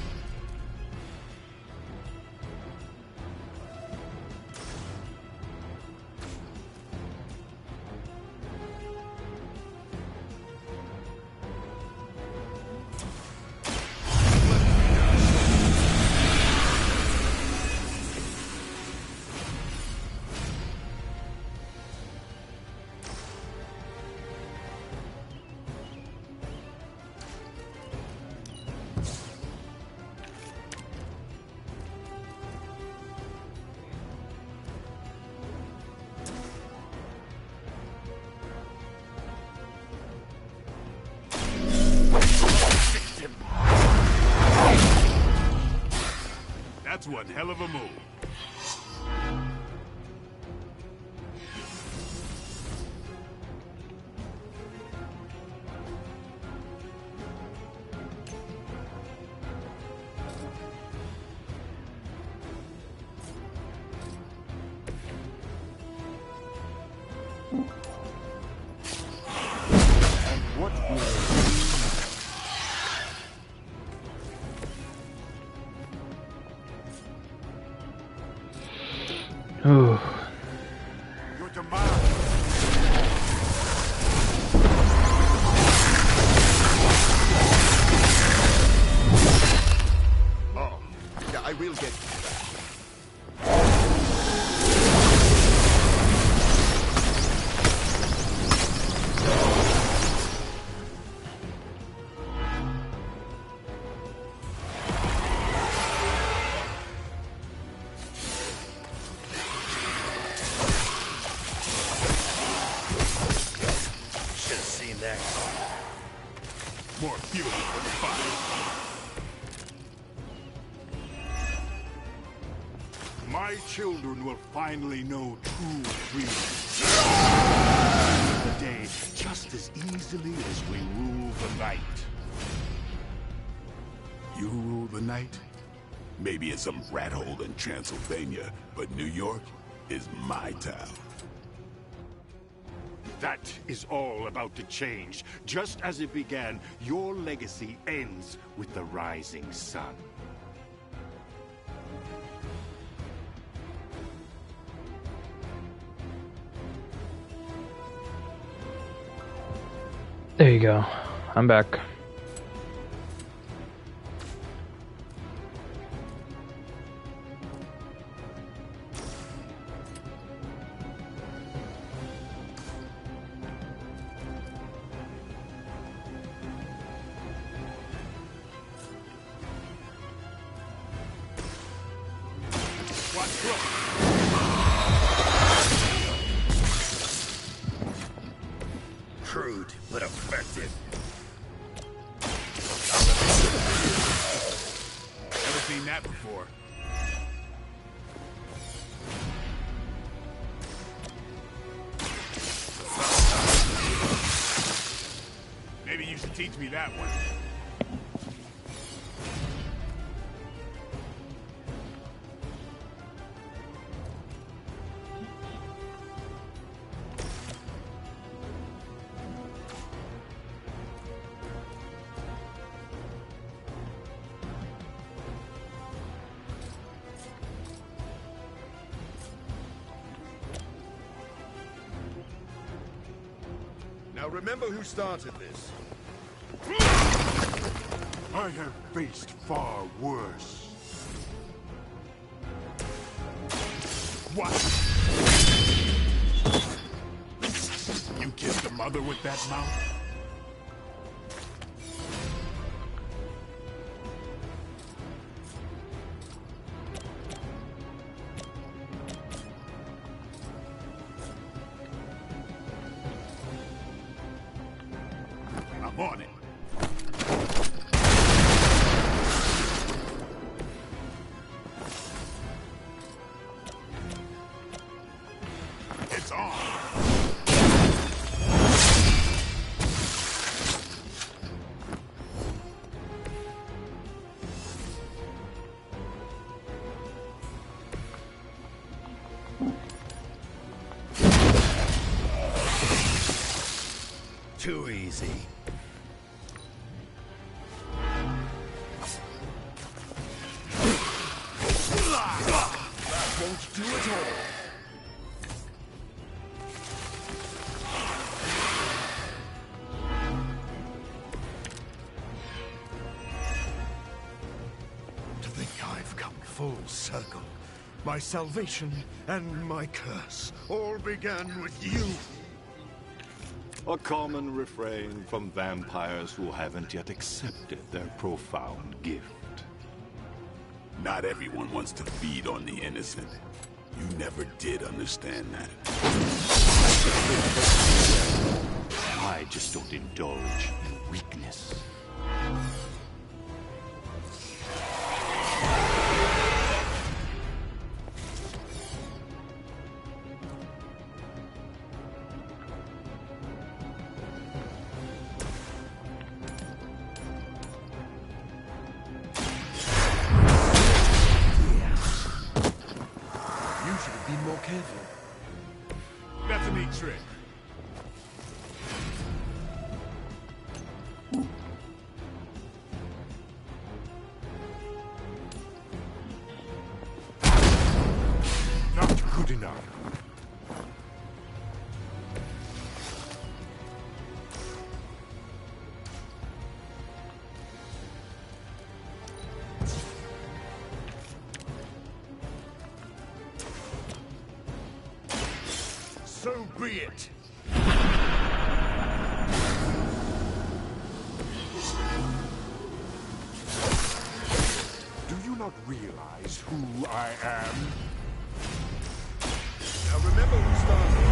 That's one hell of a move. Ooh. there. More fuel for the fire. My children will finally know true freedom. The day just as easily as we rule the night. You rule the night? Maybe in some rat hole in Transylvania, but New York is my town. That is all about to change. Just as it began, your legacy ends with the rising sun. There you go. I'm back. Crude, but effective. Never seen that before. Maybe you should teach me that one. Now remember who started this. I have faced far worse. What? You kissed a mother with that mouth? I'm on it. It's on. Too easy. That won't do it all. To think I've come full circle. My salvation and my curse all began with you. A common refrain from vampires who haven't yet accepted their profound gift. Not everyone wants to feed on the innocent. You never did understand that. I just don't indulge in weakness. You should have been more careful. That's a neat trick. Not good enough. So be it. Do you not realize who I am? Now remember who started.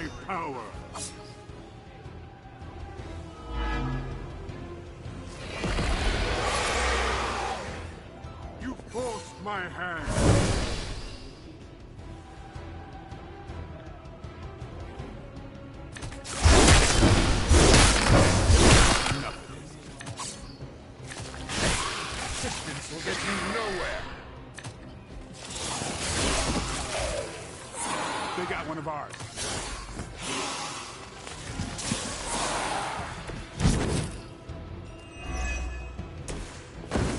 my power! You forced my hand! Distance will get you nowhere! They got one of ours.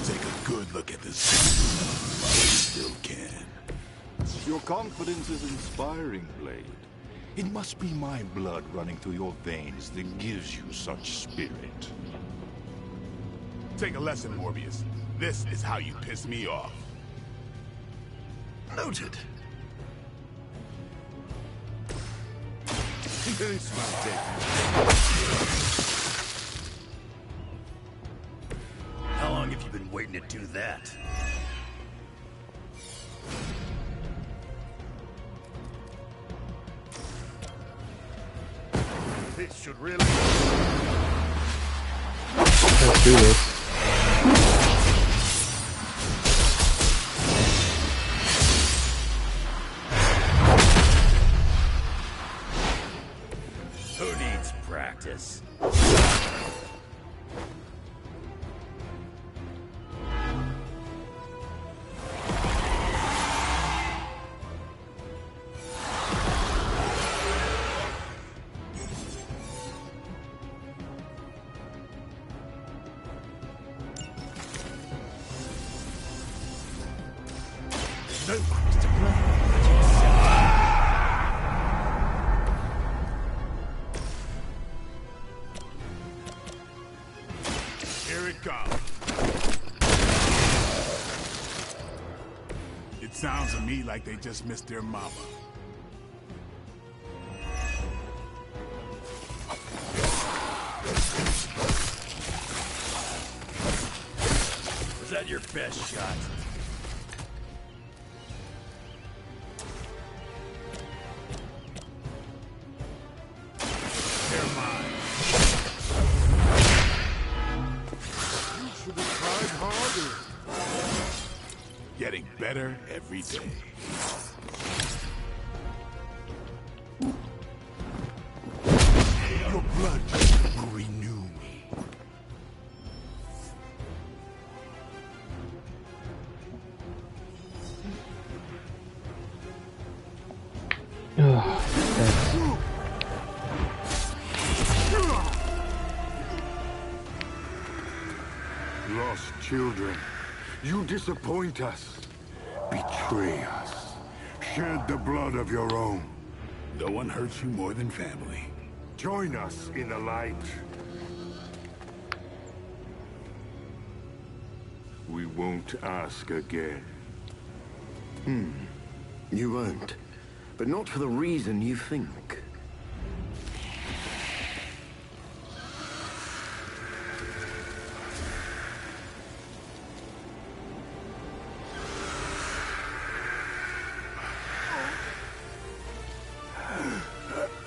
Take a good look at this. Still can. Your confidence is inspiring, Blade. It must be my blood running through your veins that gives you such spirit. Take a lesson, Morbius. This is how you piss me off. Noted. It's my day. How long have you been waiting to do that? This should really... Let's do this. Who needs practice? No marks to play. Here it comes. It sounds to me like they just missed their mama. Was that your best shot? They're mine. You should have tried harder. Getting better every day. Your blood will renew me. Lost children, you disappoint us, betray us, shed the blood of your own. No one hurts you more than family. Join us in the light. We won't ask again. You won't. But not for the reason you think.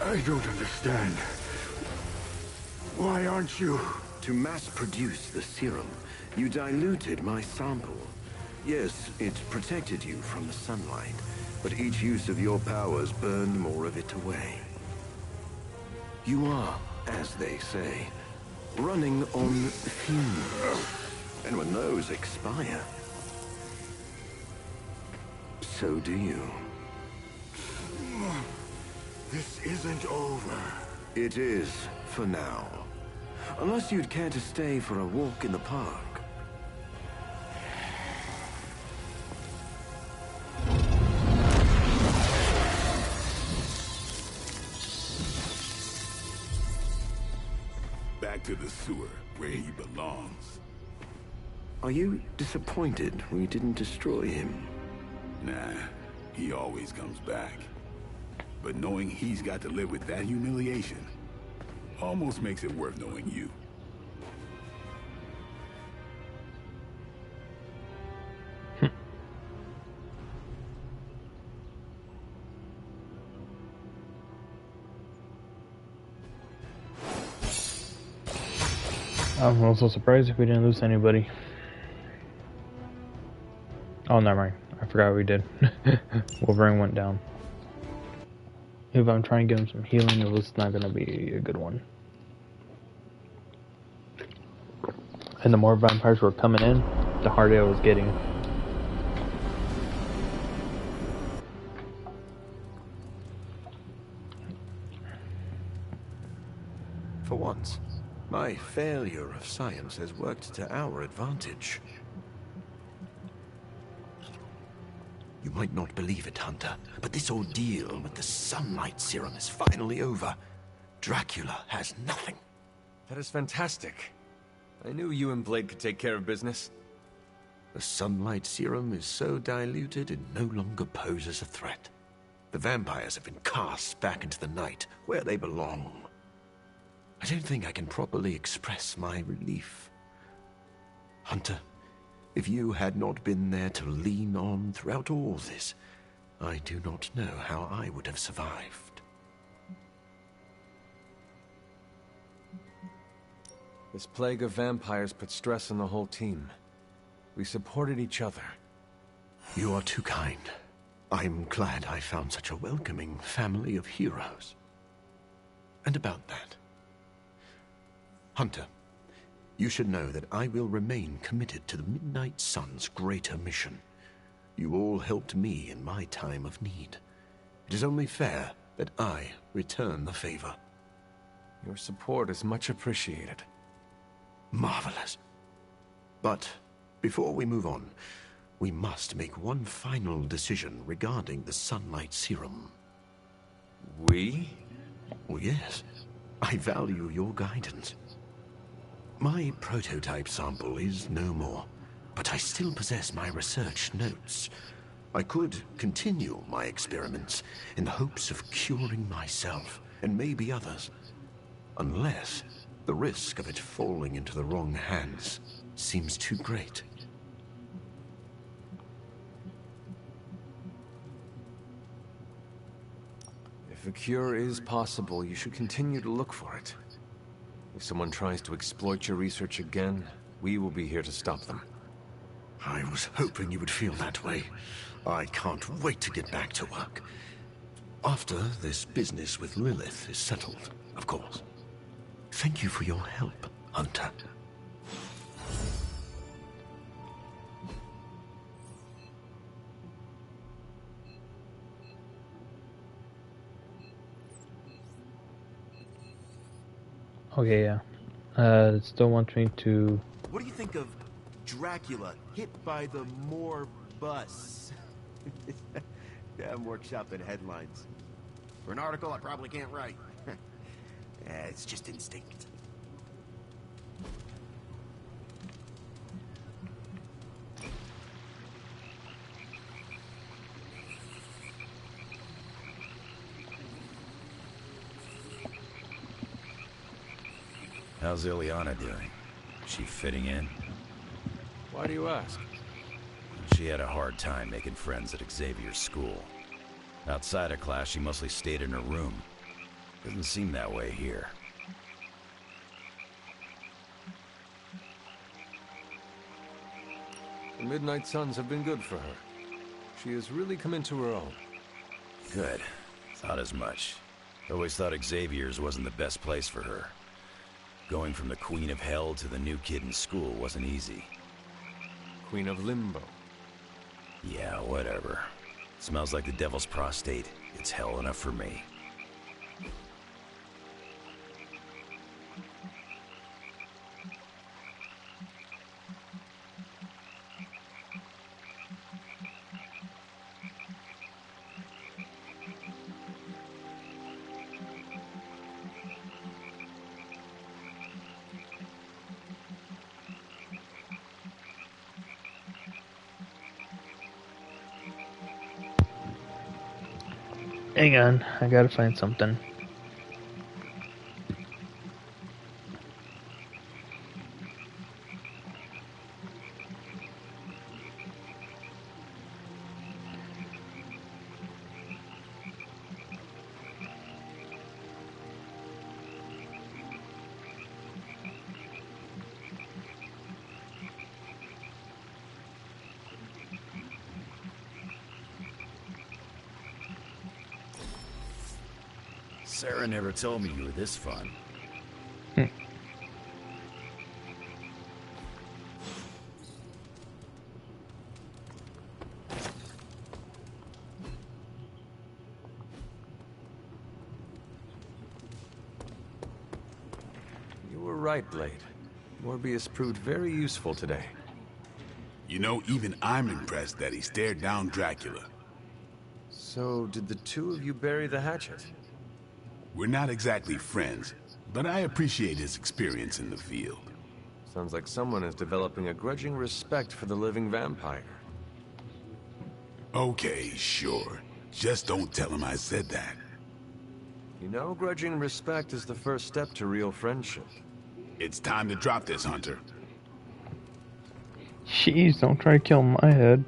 I don't understand. Why aren't you? To mass-produce the serum, you diluted my sample. Yes, it protected you from the sunlight, but each use of your powers burned more of it away. You are, as they say, running on fumes. And when those expire, so do you. This isn't over. It is, for now. Unless you'd care to stay for a walk in the park. Back to the sewer, where he belongs. Are you disappointed we didn't destroy him? Nah, he always comes back. But knowing he's got to live with that humiliation almost makes it worth knowing you. I'm also surprised if we didn't lose anybody. Oh, never mind. I forgot we did. Wolverine went down. If I'm trying to get him some healing, it was not going to be a good one. And the more vampires were coming in, the harder I was getting. For once, my failure of science has worked to our advantage. You might not believe it, Hunter, but this ordeal with the sunlight serum is finally over. Dracula has nothing. That is fantastic. I knew you and Blade could take care of business. The sunlight serum is so diluted it no longer poses a threat. The vampires have been cast back into the night, where they belong. I don't think I can properly express my relief. Hunter, if you had not been there to lean on throughout all this, I do not know how I would have survived. This plague of vampires put stress on the whole team. We supported each other. You are too kind. I'm glad I found such a welcoming family of heroes. And about that, Hunter, you should know that I will remain committed to the Midnight Sun's greater mission. You all helped me in my time of need. It is only fair that I return the favor. Your support is much appreciated. Marvelous. But before we move on, we must make one final decision regarding the sunlight serum. We? Well, yes. I value your guidance. My prototype sample is no more, but I still possess my research notes. I could continue my experiments in the hopes of curing myself and maybe others, unless the risk of it falling into the wrong hands seems too great. If a cure is possible, you should continue to look for it. If someone tries to exploit your research again, we will be here to stop them. I was hoping you would feel that way. I can't wait to get back to work. After this business with Lilith is settled, of course. Thank you for your help, Hunter. Okay, yeah. Still wants me to... What do you think of Dracula hit by the Moor bus? Damn workshopping headlines. For an article I probably can't write. It's just instinct. How's Ileana doing? She fitting in? Why do you ask? She had a hard time making friends at Xavier's school. Outside of class, she mostly stayed in her room. Doesn't seem that way here. The Midnight Suns have been good for her. She has really come into her own. Good. Thought as much. Always thought Xavier's wasn't the best place for her. Going from the Queen of Hell to the new kid in school wasn't easy. Queen of Limbo. Yeah, whatever. Smells like the devil's prostate. It's hell enough for me. Hang on, I gotta find something. Sarah never told me you were this fun. You were right, Blade. Morbius proved very useful today. You know, even I'm impressed that he stared down Dracula. So, did the two of you bury the hatchet? We're not exactly friends, but I appreciate his experience in the field. Sounds like someone is developing a grudging respect for the living vampire. Okay, sure. Just don't tell him I said that. You know, grudging respect is the first step to real friendship. It's time to drop this, Hunter. Jeez, don't try to kill my head.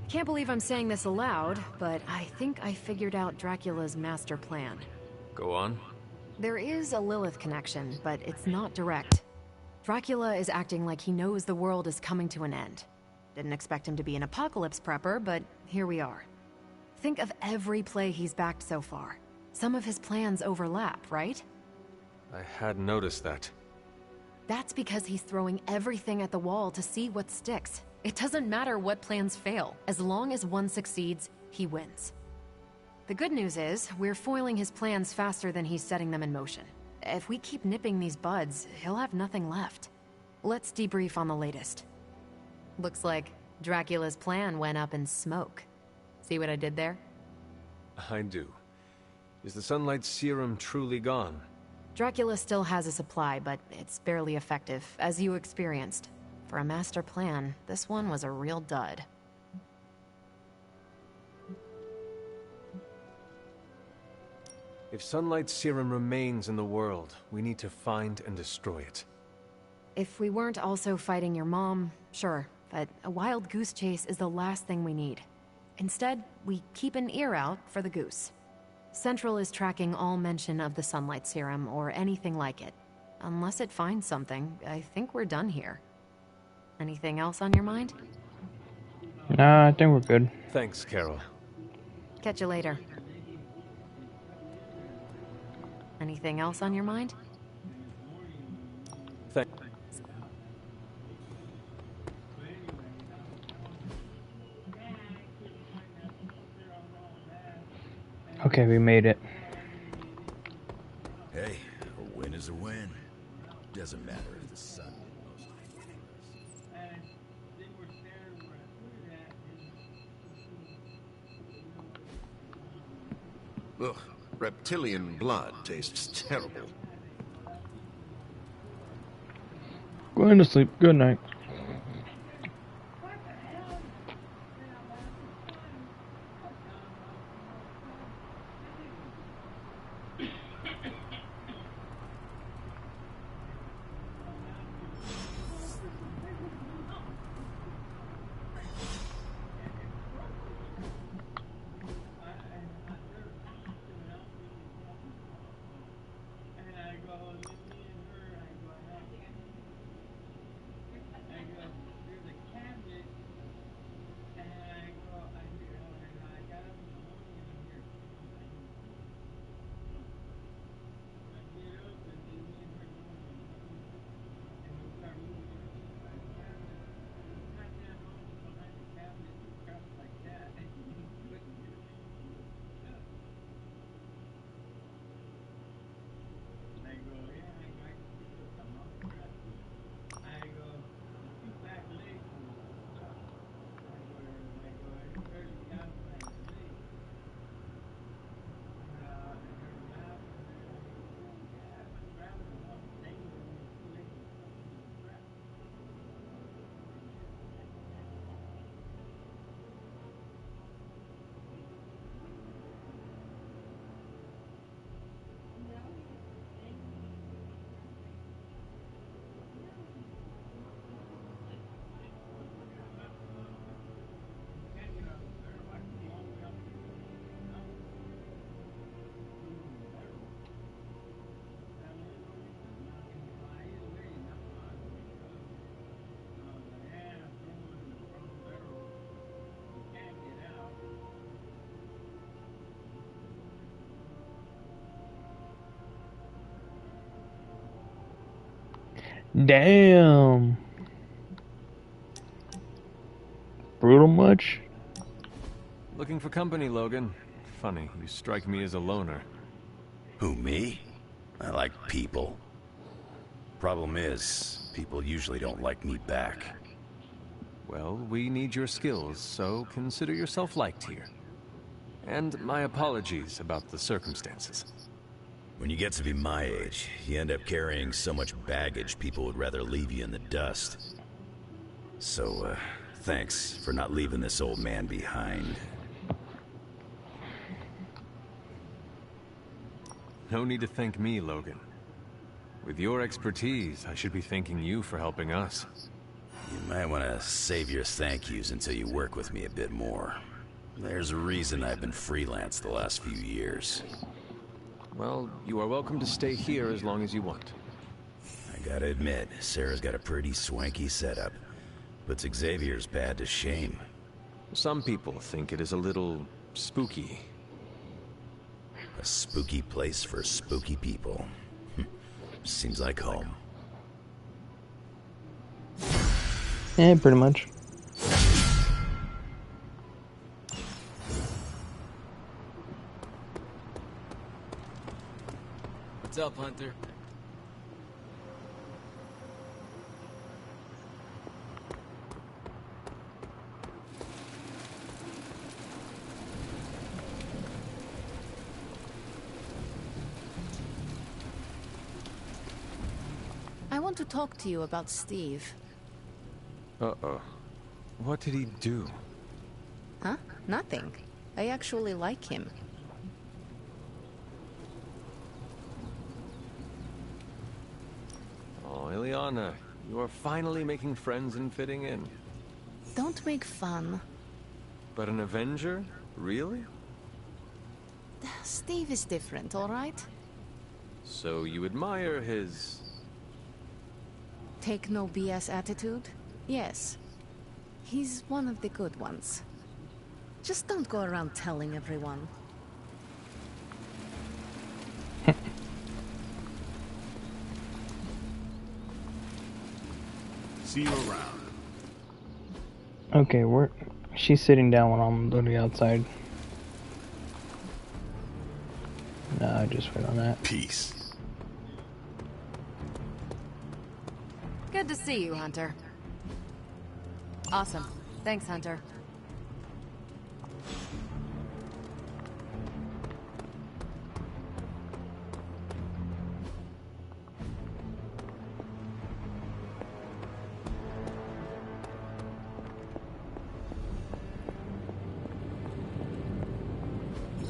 Can't believe I'm saying this aloud, but I think I figured out Dracula's master plan. Go on. There is a Lilith connection, but it's not direct. Dracula is acting like he knows the world is coming to an end. Didn't expect him to be an apocalypse prepper, but here we are. Think of every play he's backed so far. Some of his plans overlap, right? I had noticed that. That's because he's throwing everything at the wall to see what sticks. It doesn't matter what plans fail. As long as one succeeds, he wins. The good news is, we're foiling his plans faster than he's setting them in motion. If we keep nipping these buds, he'll have nothing left. Let's debrief on the latest. Looks like Dracula's plan went up in smoke. See what I did there? I do. Is the sunlight serum truly gone? Dracula still has a supply, but it's barely effective, as you experienced. For a master plan, this one was a real dud. If sunlight serum remains in the world, we need to find and destroy it. If we weren't also fighting your mom, sure, but a wild goose chase is the last thing we need. Instead, we keep an ear out for the goose. Central is tracking all mention of the sunlight serum or anything like it. Unless it finds something, I think we're done here. Anything else on your mind? Nah, I think we're good. Thanks, Carol. Catch you later. Anything else on your mind? Thanks. Okay, we made it. Hey, a win is a win. Doesn't matter if the sun Ugh, reptilian blood tastes terrible. Going to sleep. Good night. Damn. Brutal much? Looking for company, Logan. Funny, you strike me as a loner. Who, me? I like people. Problem is, people usually don't like me back. Well, we need your skills, so consider yourself liked here. And my apologies about the circumstances. When you get to be my age, you end up carrying so much baggage people would rather leave you in the dust. So, thanks for not leaving this old man behind. No need to thank me, Logan. With your expertise, I should be thanking you for helping us. You might want to save your thank yous until you work with me a bit more. There's a reason I've been freelance the last few years. Well, you are welcome to stay here as long as you want. I gotta admit, Sarah's got a pretty swanky setup. Puts Xavier's bad to shame. Some people think it is a little spooky. A spooky place for spooky people. Seems like home. Yeah, pretty much. What's up, Hunter? I want to talk to you about Steve. Uh-oh. What did he do? Huh? Nothing. I actually like him. Oh, Ileana, you are finally making friends and fitting in. Don't make fun. But an Avenger? Really? Steve is different, all right? So you admire his... Take no BS attitude? Yes. He's one of the good ones. Just don't go around telling everyone. See you around. Okay, she's sitting down when I'm literally outside. No, just wait on that. Peace. Good to see you, Hunter. Awesome. Thanks, Hunter.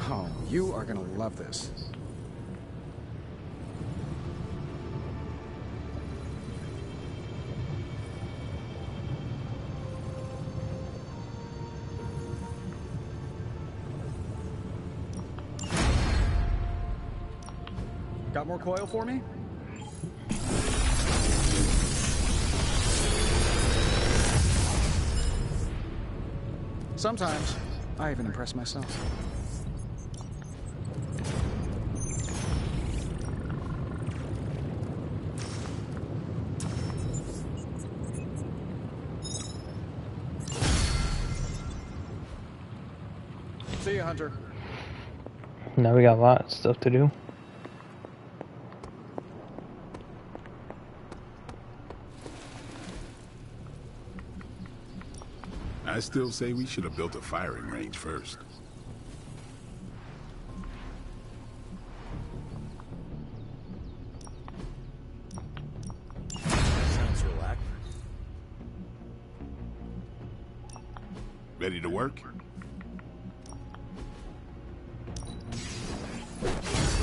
Oh, you are gonna love this. Got more coil for me? Sometimes, I even impress myself. See you, Hunter. Now we got a lot of stuff to do. I still say we should have built a firing range first. Sounds relaxed. Ready to work?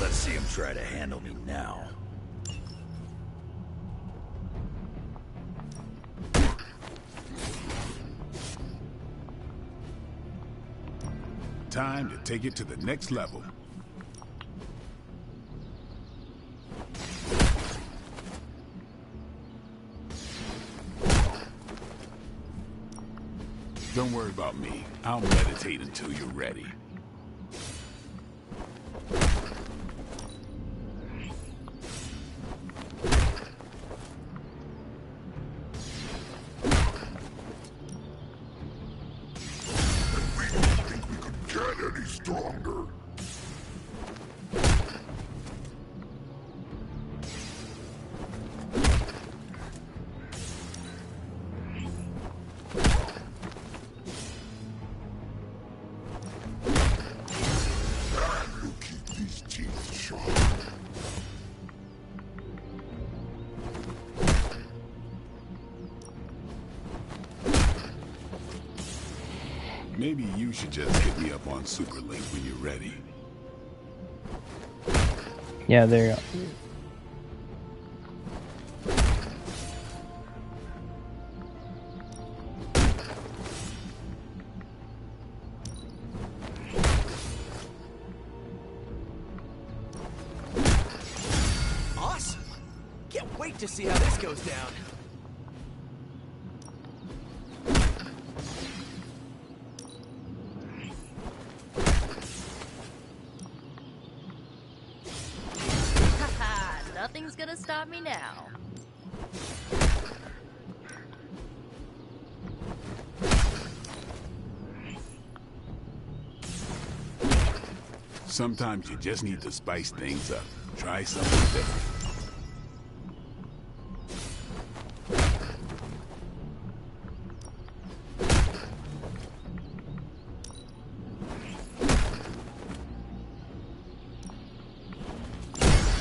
Let's see him try to handle me now. Time to take it to the next level. Don't worry about me. I'll meditate until you're ready. any stronger. You keep these teeth sharp. Maybe you should just hit me up on Superlink when you're ready. Yeah, there you go. Awesome! Can't wait to see how this goes down. Haha, nothing's gonna stop me now. Sometimes you just need to spice things up. Try something different.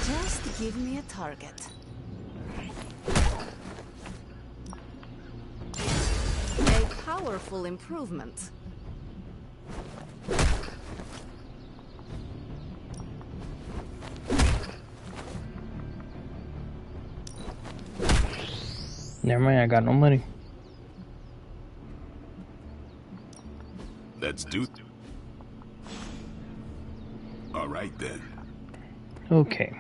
Just give me a target. A powerful improvement. Never mind, I got no money. Let's do it. All right then. Okay.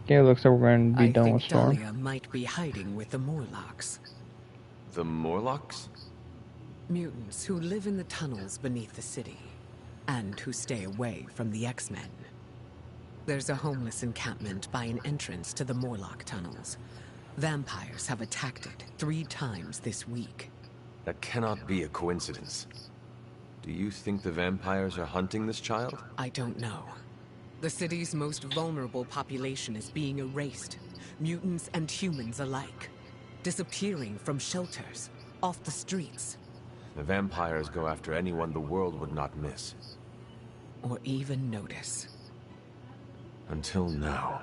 Okay, looks like we're going to be done with Storm. Dahlia might be hiding with the Morlocks. The Morlocks? Mutants who live in the tunnels beneath the city, and who stay away from the X-Men. There's a homeless encampment by an entrance to the Morlock tunnels. Vampires have attacked it 3 times this week. That cannot be a coincidence. Do you think the vampires are hunting this child? I don't know. The city's most vulnerable population is being erased, mutants and humans alike. Disappearing from shelters, off the streets. The vampires go after anyone the world would not miss. Or even notice. Until now.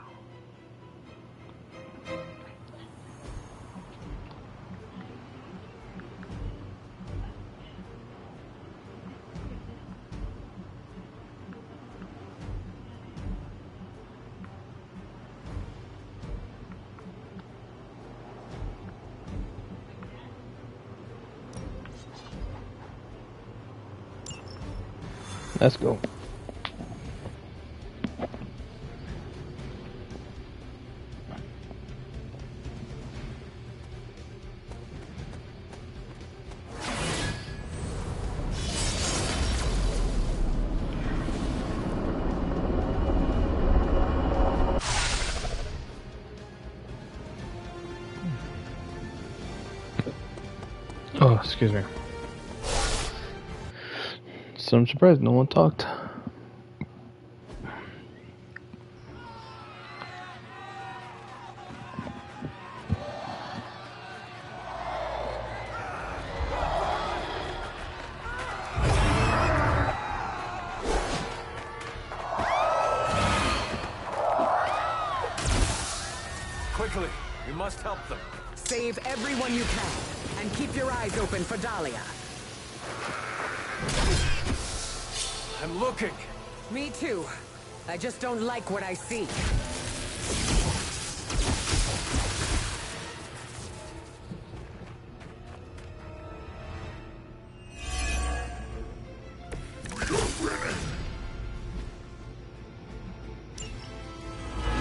Let's go. Oh, excuse me. So I'm surprised no one talked. Quickly, we must help them. Save everyone you can, and keep your eyes open for Dahlia. I'm looking. Me too. I just don't like what I see.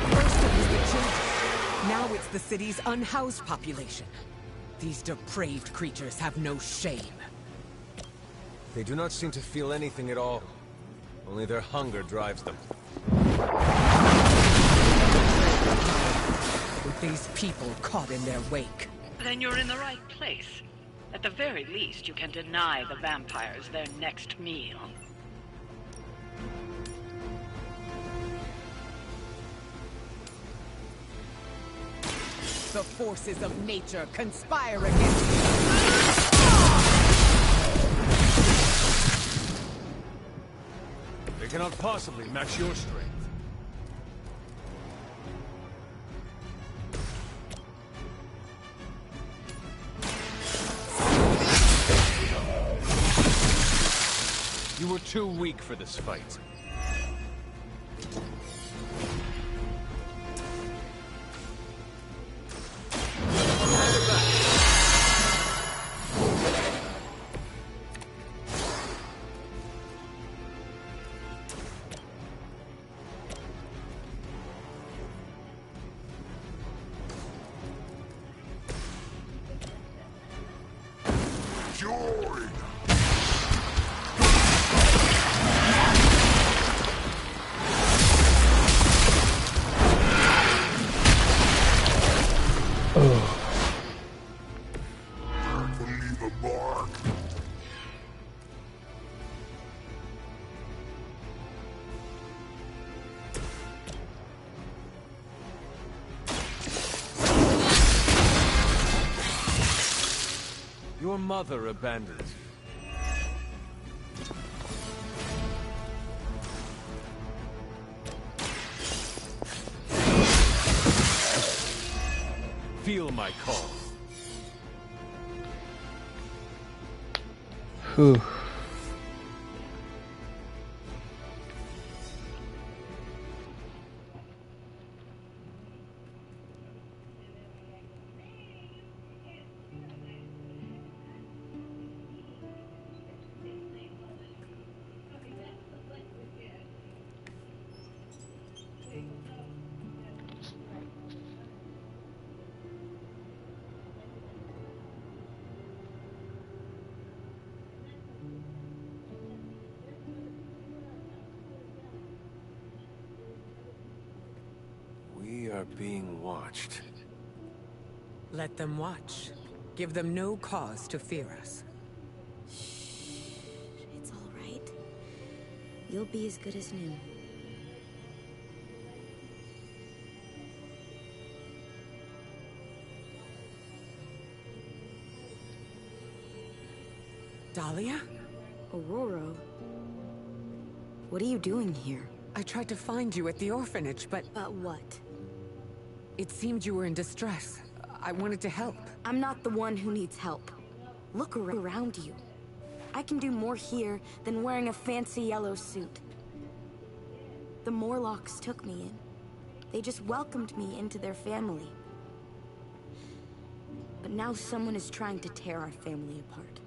First it was the children. Now it's the city's unhoused population. These depraved creatures have no shame. They do not seem to feel anything at all. Only their hunger drives them. With these people caught in their wake. Then you're in the right place. At the very least, you can deny the vampires their next meal. The forces of nature conspire against you. They cannot possibly match your strength. You were too weak for this fight. Join! Leave a mark. Your mother abandoned you. Feel my call. Whew. We are being watched. Let them watch. Give them no cause to fear us. It's all right. You'll be as good as new. Dahlia? Aurora? What are you doing here? I tried to find you at the orphanage, but... But what? It seemed you were in distress. I wanted to help. I'm not the one who needs help. Look around you. I can do more here than wearing a fancy yellow suit. The Morlocks took me in. They just welcomed me into their family. But now someone is trying to tear our family apart.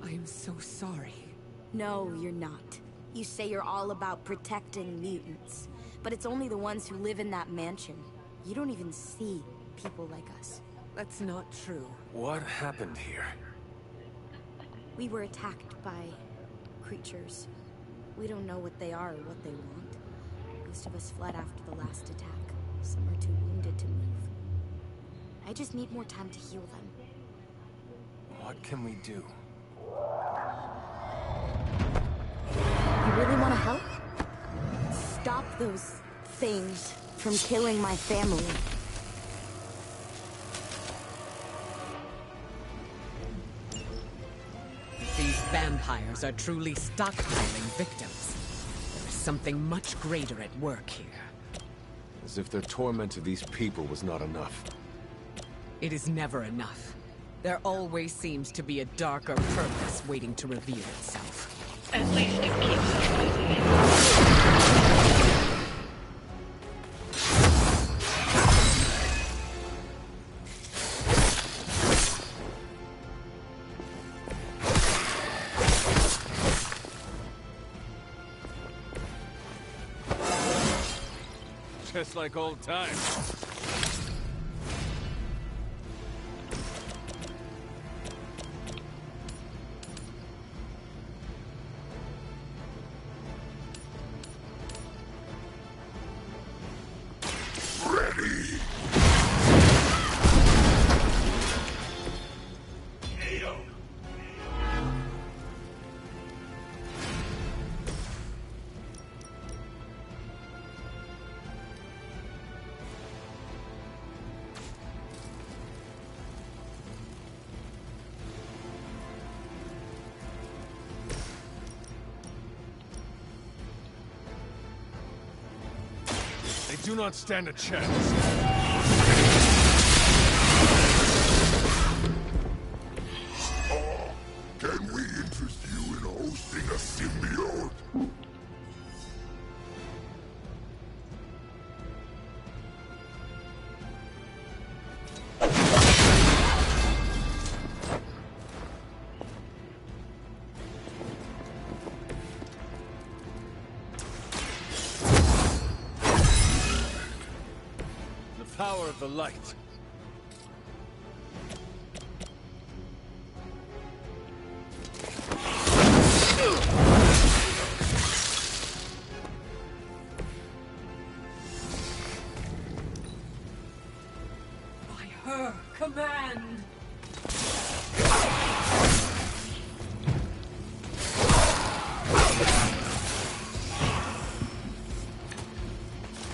I am so sorry. No, you're not. You say you're all about protecting mutants, but it's only the ones who live in that mansion. You don't even see people like us. That's not true. What happened here? We were attacked by creatures. We don't know what they are or what they want. Most of us fled after the last attack. Some are too wounded to move. I just need more time to heal them. What can we do? You really want to help? Stop those things from killing my family. These vampires are truly stockpiling victims. There is something much greater at work here. As if their torment of these people was not enough. It is never enough. There always seems to be a darker purpose waiting to reveal itself. At least it keeps us busy. Just like old times. do not stand a chance. Can we interest you in hosting a symbiote? The power of the light. By her command!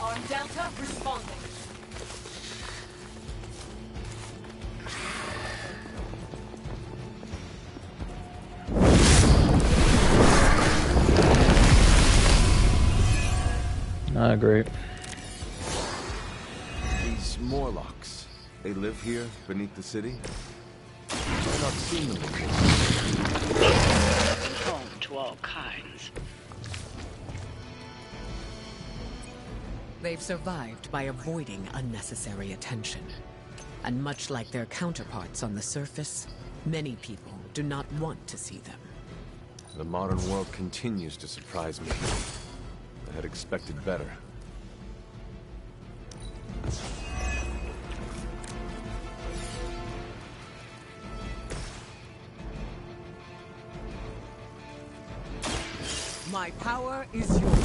On Delta, responding. Not great. These Morlocks, they live here beneath the city? I've not seen them before. Home to all kinds. They've survived by avoiding unnecessary attention. And much like their counterparts on the surface, many people do not want to see them. The modern world continues to surprise me. I had expected better. My power is yours.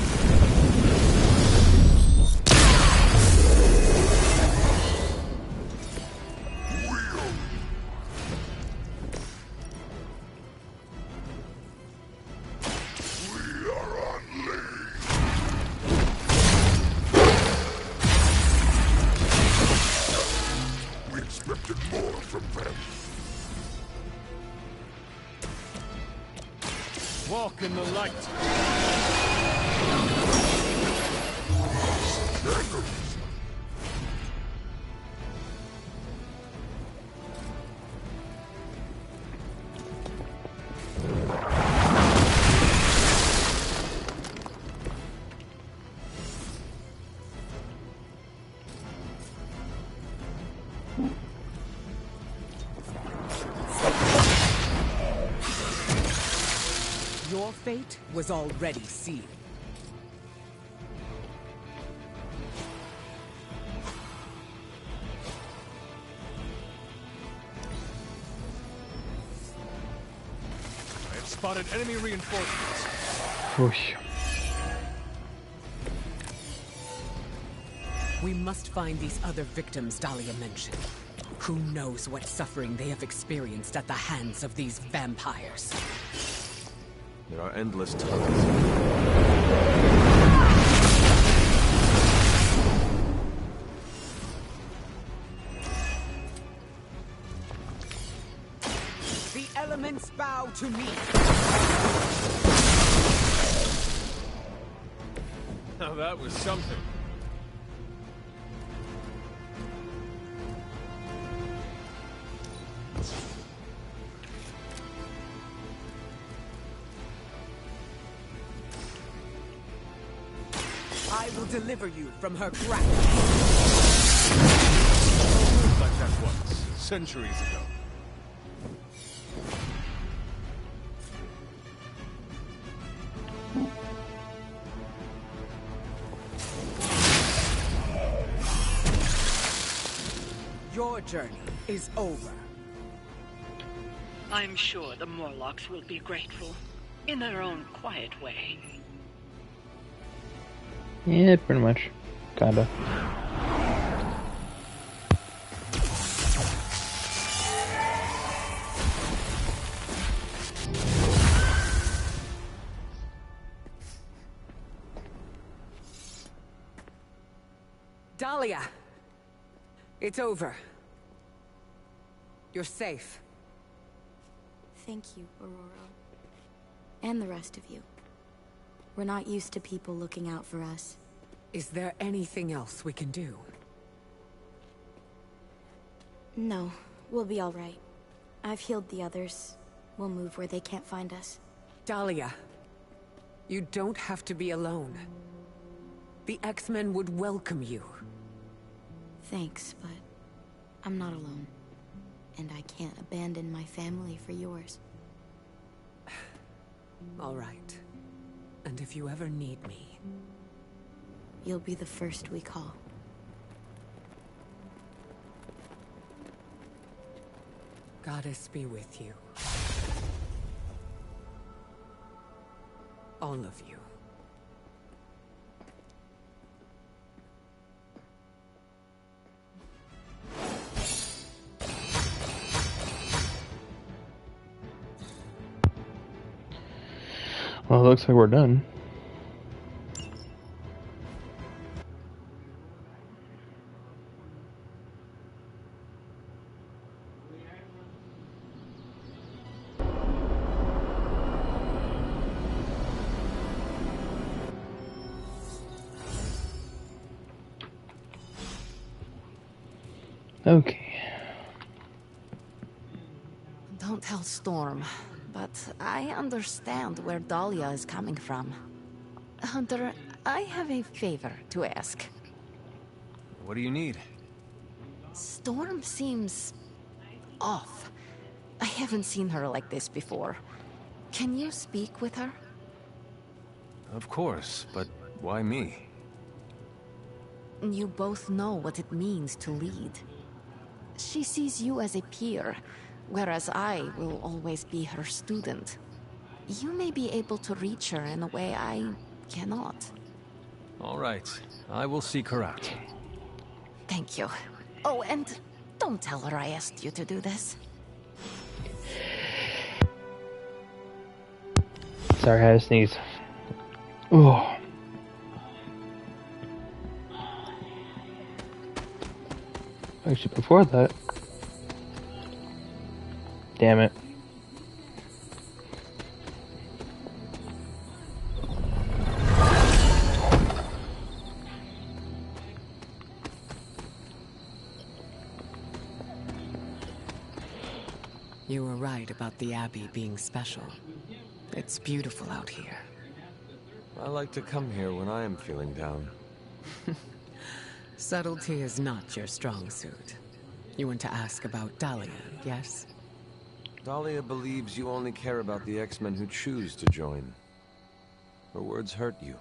We expected more from them. Walk in the light. Your fate was already sealed. I have spotted enemy reinforcements. Whoosh. We must find these other victims Dahlia mentioned. Who knows what suffering they have experienced at the hands of these vampires? There are endless tunnels. The elements bow to me. Now that was something. I will deliver you from her grasp. Like that once, centuries ago. Your journey is over. I'm sure the Morlocks will be grateful, in their own quiet way. Yeah, pretty much. Kinda. Dahlia! It's over. You're safe. Thank you, Aurora. And the rest of you. We're not used to people looking out for us. Is there anything else we can do? No, we'll be all right. I've healed the others. We'll move where they can't find us. Dahlia, you don't have to be alone. The X-Men would welcome you. Thanks, but I'm not alone. And I can't abandon my family for yours. All right. And if you ever need me... You'll be the first we call. Goddess be with you. All of you. Well, it looks like we're done. Okay. Don't tell Storm, but I understand where Dahlia is coming from. Hunter, I have a favor to ask. What do you need? Storm seems... off. I haven't seen her like this before. Can you speak with her? Of course, but why me? You both know what it means to lead. She sees you as a peer, whereas I will always be her student. You may be able to reach her in a way I cannot. All right, I will seek her out. Thank you. Oh, and don't tell her I asked you to do this. Sorry, I had to sneeze. Oh. Actually, before that... Damn it. You were right about the Abbey being special. It's beautiful out here. I like to come here when I am feeling down. Subtlety is not your strong suit. You want to ask about Dahlia, yes? Dahlia believes you only care about the X-Men who choose to join. Her words hurt you.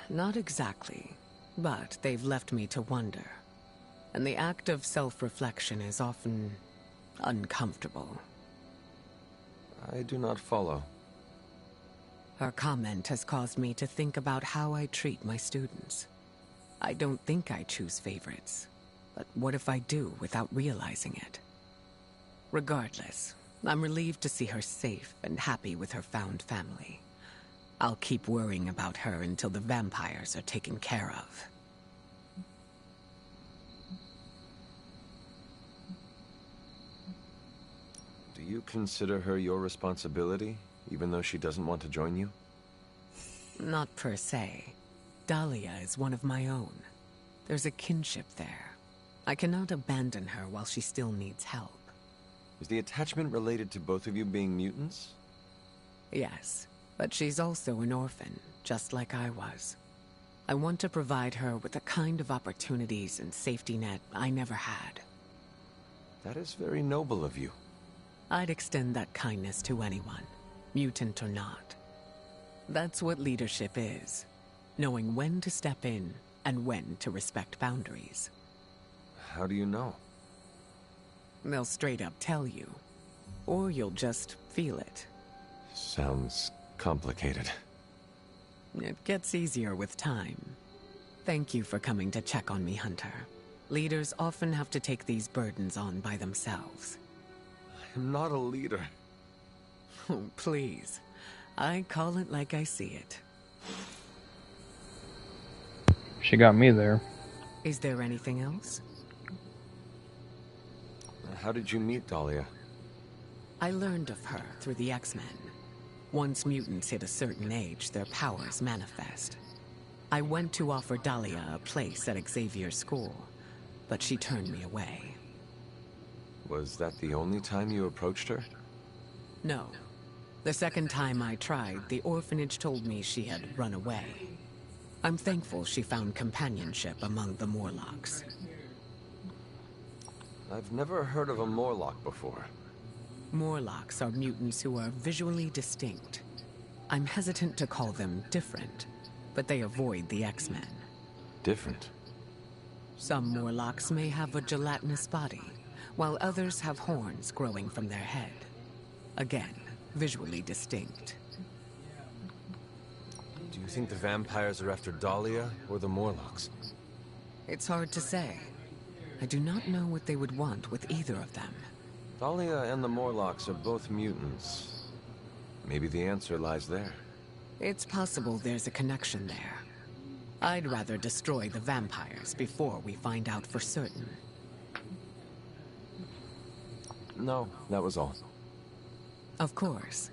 Not exactly, but they've left me to wonder. And the act of self-reflection is often uncomfortable. I do not follow. Her comment has caused me to think about how I treat my students. I don't think I choose favorites, but what if I do without realizing it? Regardless, I'm relieved to see her safe and happy with her found family. I'll keep worrying about her until the vampires are taken care of. Do you consider her your responsibility, even though she doesn't want to join you? Not per se. Dahlia is one of my own. There's a kinship there. I cannot abandon her while she still needs help. Is the attachment related to both of you being mutants? Yes, but she's also an orphan, just like I was. I want to provide her with the kind of opportunities and safety net I never had. That is very noble of you. I'd extend that kindness to anyone, mutant or not. That's what leadership is. Knowing when to step in and when to respect boundaries. How do you know? They'll straight up tell you. Or you'll just feel it. Sounds complicated. It gets easier with time. Thank you for coming to check on me, Hunter. Leaders often have to take these burdens on by themselves. I'm not a leader. Oh, please. I call it like I see it. She got me there. Is there anything else? How did you meet Dahlia? I learned of her through the X-Men. Once mutants hit a certain age, their powers manifest. I went to offer Dahlia a place at Xavier's school, but she turned me away. Was that the only time you approached her? No. The second time I tried, the orphanage told me she had run away. I'm thankful she found companionship among the Morlocks. I've never heard of a Morlock before. Morlocks are mutants who are visually distinct. I'm hesitant to call them different, but they avoid the X-Men. Different? Some Morlocks may have a gelatinous body, while others have horns growing from their head. Again, visually distinct. Do you think the vampires are after Dahlia or the Morlocks? It's hard to say. I do not know what they would want with either of them. Dahlia and the Morlocks are both mutants. Maybe the answer lies there. It's possible there's a connection there. I'd rather destroy the vampires before we find out for certain. No, that was all. Of course.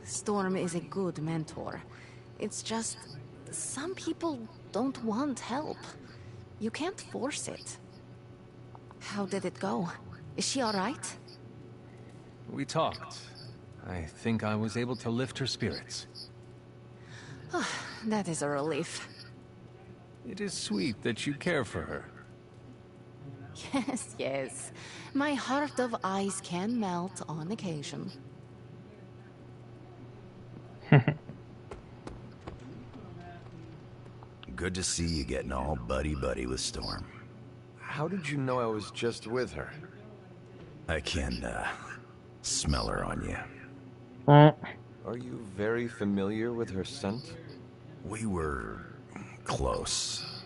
Storm is a good mentor. It's just, some people don't want help. You can't force it. How did it go? Is she all right? We talked. I think I was able to lift her spirits. That is a relief. It is sweet that you care for her. Yes, yes. My heart of ice can melt on occasion. Good to see you getting all buddy-buddy with Storm. How did you know I was just with her? I can, smell her on you. Are you very familiar with her scent? We were close.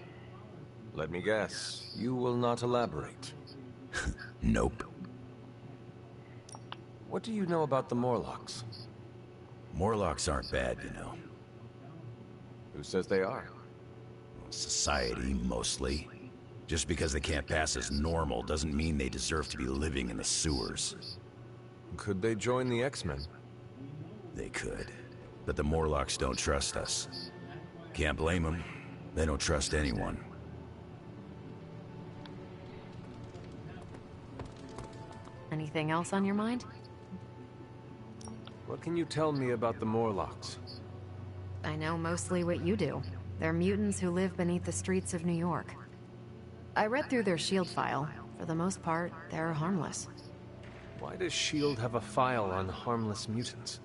Let me guess. You will not elaborate. Nope. What do you know about the Morlocks? Morlocks aren't bad, you know. Who says they are? Society, mostly. Just because they can't pass as normal doesn't mean they deserve to be living in the sewers. Could they join the X-Men? They could. But the Morlocks don't trust us. Can't blame them. They don't trust anyone. Anything else on your mind? What can you tell me about the Morlocks? I know mostly what you do. They're mutants who live beneath the streets of New York. I read through their SHIELD file. For the most part, they're harmless. Why does SHIELD have a file on harmless mutants?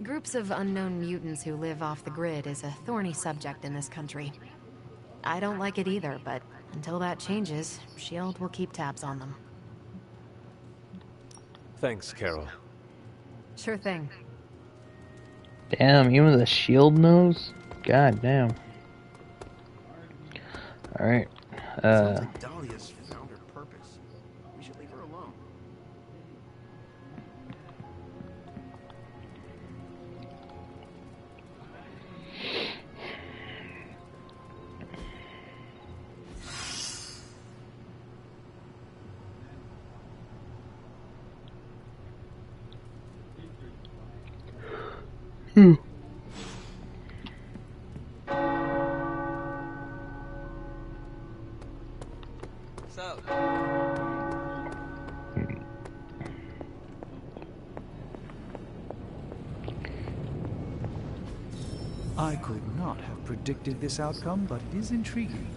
Groups of unknown mutants who live off the grid is a thorny subject in this country. I don't like it either, but until that changes, SHIELD will keep tabs on them. Thanks, Carol. Sure thing. Damn, even the SHIELD knows? God damn. Alright. Sounds like Dahlia's found her purpose. We should leave her alone. I could not have predicted this outcome, but it is intriguing.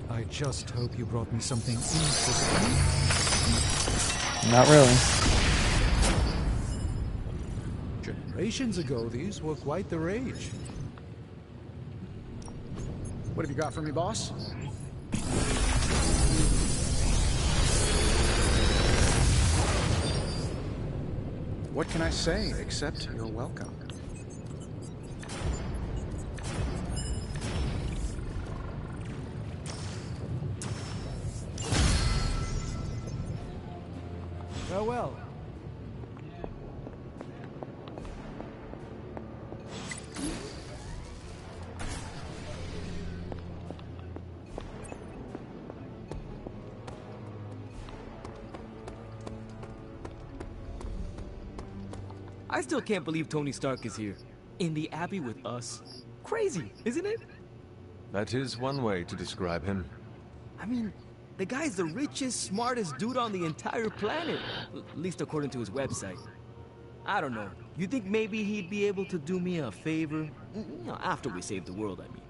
I just hope you brought me something interesting. Not really. Generations ago, these were quite the rage. What have you got for me, boss? What can I say except you're welcome? Farewell. I still can't believe Tony Stark is here. In the Abbey with us. Crazy, isn't it? That is one way to describe him. I mean, the guy's the richest, smartest dude on the entire planet. At least according to his website. I don't know. You think maybe he'd be able to do me a favor? You know, after we save the world, I mean.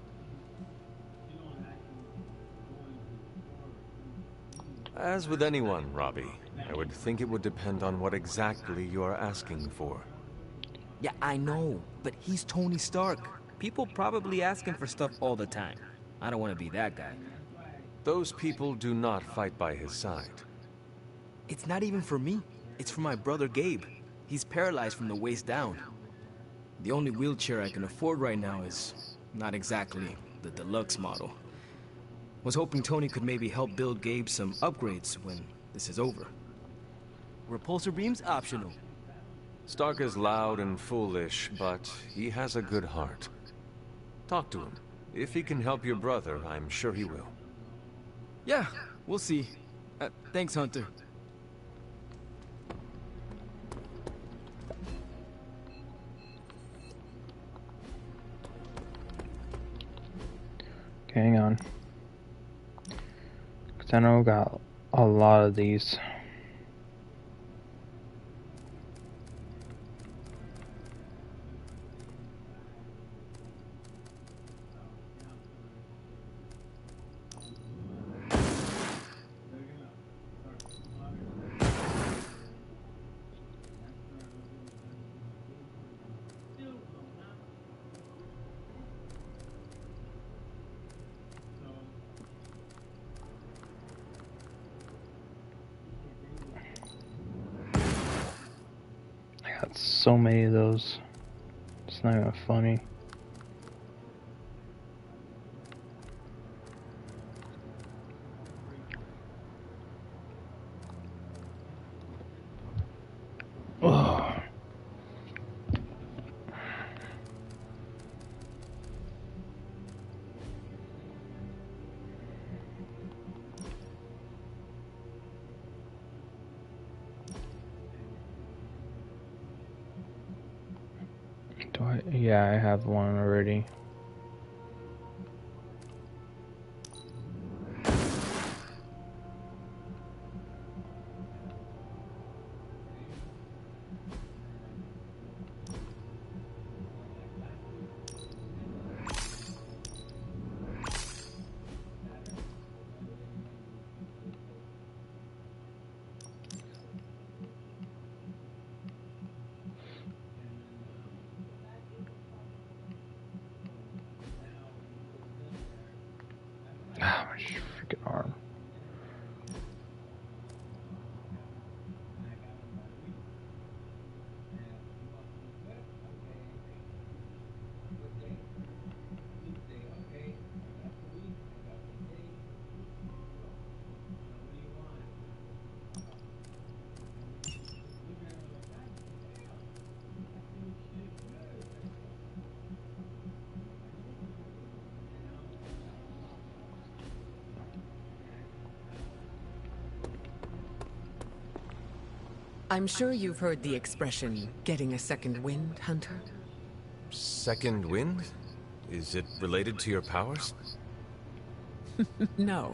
As with anyone, Robbie, I would think it would depend on what exactly you are asking for. Yeah, I know, but he's Tony Stark. People probably ask him for stuff all the time. I don't want to be that guy. Those people do not fight by his side. It's not even for me. It's for my brother Gabe. He's paralyzed from the waist down. The only wheelchair I can afford right now is not exactly the deluxe model. Was hoping Tony could maybe help build Gabe some upgrades when this is over. Repulsor beam's optional. Stark is loud and foolish, but he has a good heart. Talk to him. If he can help your brother, I'm sure he will. Yeah, we'll see. Thanks, Hunter. Okay, hang on. Because I know I got a lot of these. Got so many of those. It's not even funny. Ugh. Yeah, I have one already. Ah, my freaking arm. I'm sure you've heard the expression, getting a second wind, Hunter? Second wind? Is it related to your powers? No,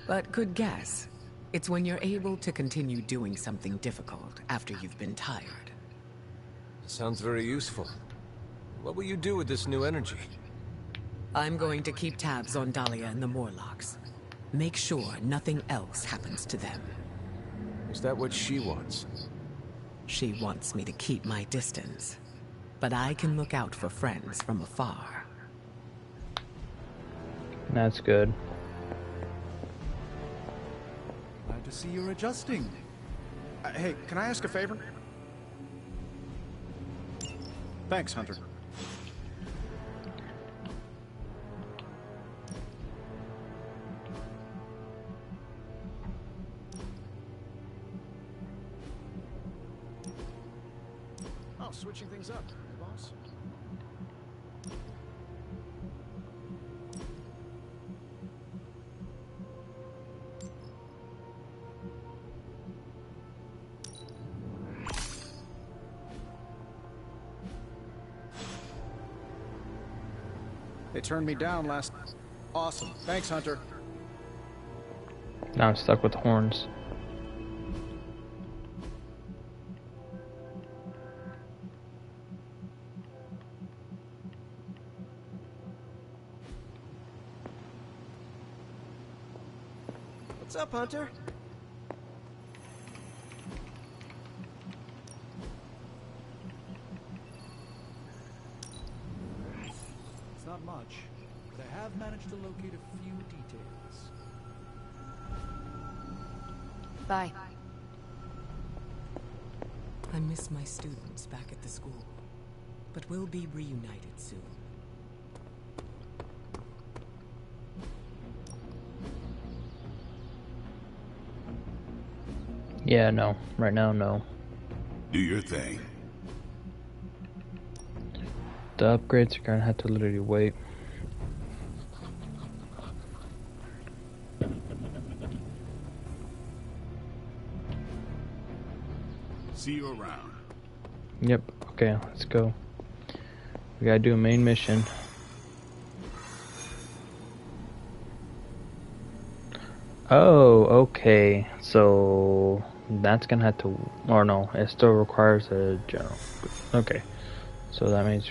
but good guess. It's when you're able to continue doing something difficult after you've been tired. Sounds very useful. What will you do with this new energy? I'm going to keep tabs on Dahlia and the Morlocks. Make sure nothing else happens to them. Is that what she wants? She wants me to keep my distance, but I can look out for friends from afar. That's good. Glad to see you're adjusting. Hey, can I ask a favor? Thanks, Hunter. Oh, switching things up, boss. They turned me down last... Awesome. Thanks, Hunter. Now I'm stuck with horns. What's up, Hunter? It's not much, but I have managed to locate a few details. Bye. I miss my students back at the school, but we'll be reunited soon. Yeah, no. Right now, no. Do your thing. The upgrades are gonna have to literally wait. See you around. Yep. Okay, let's go. We gotta do a main mission. Oh, okay. So that's gonna have to, or no, it still requires a general. Okay. So that means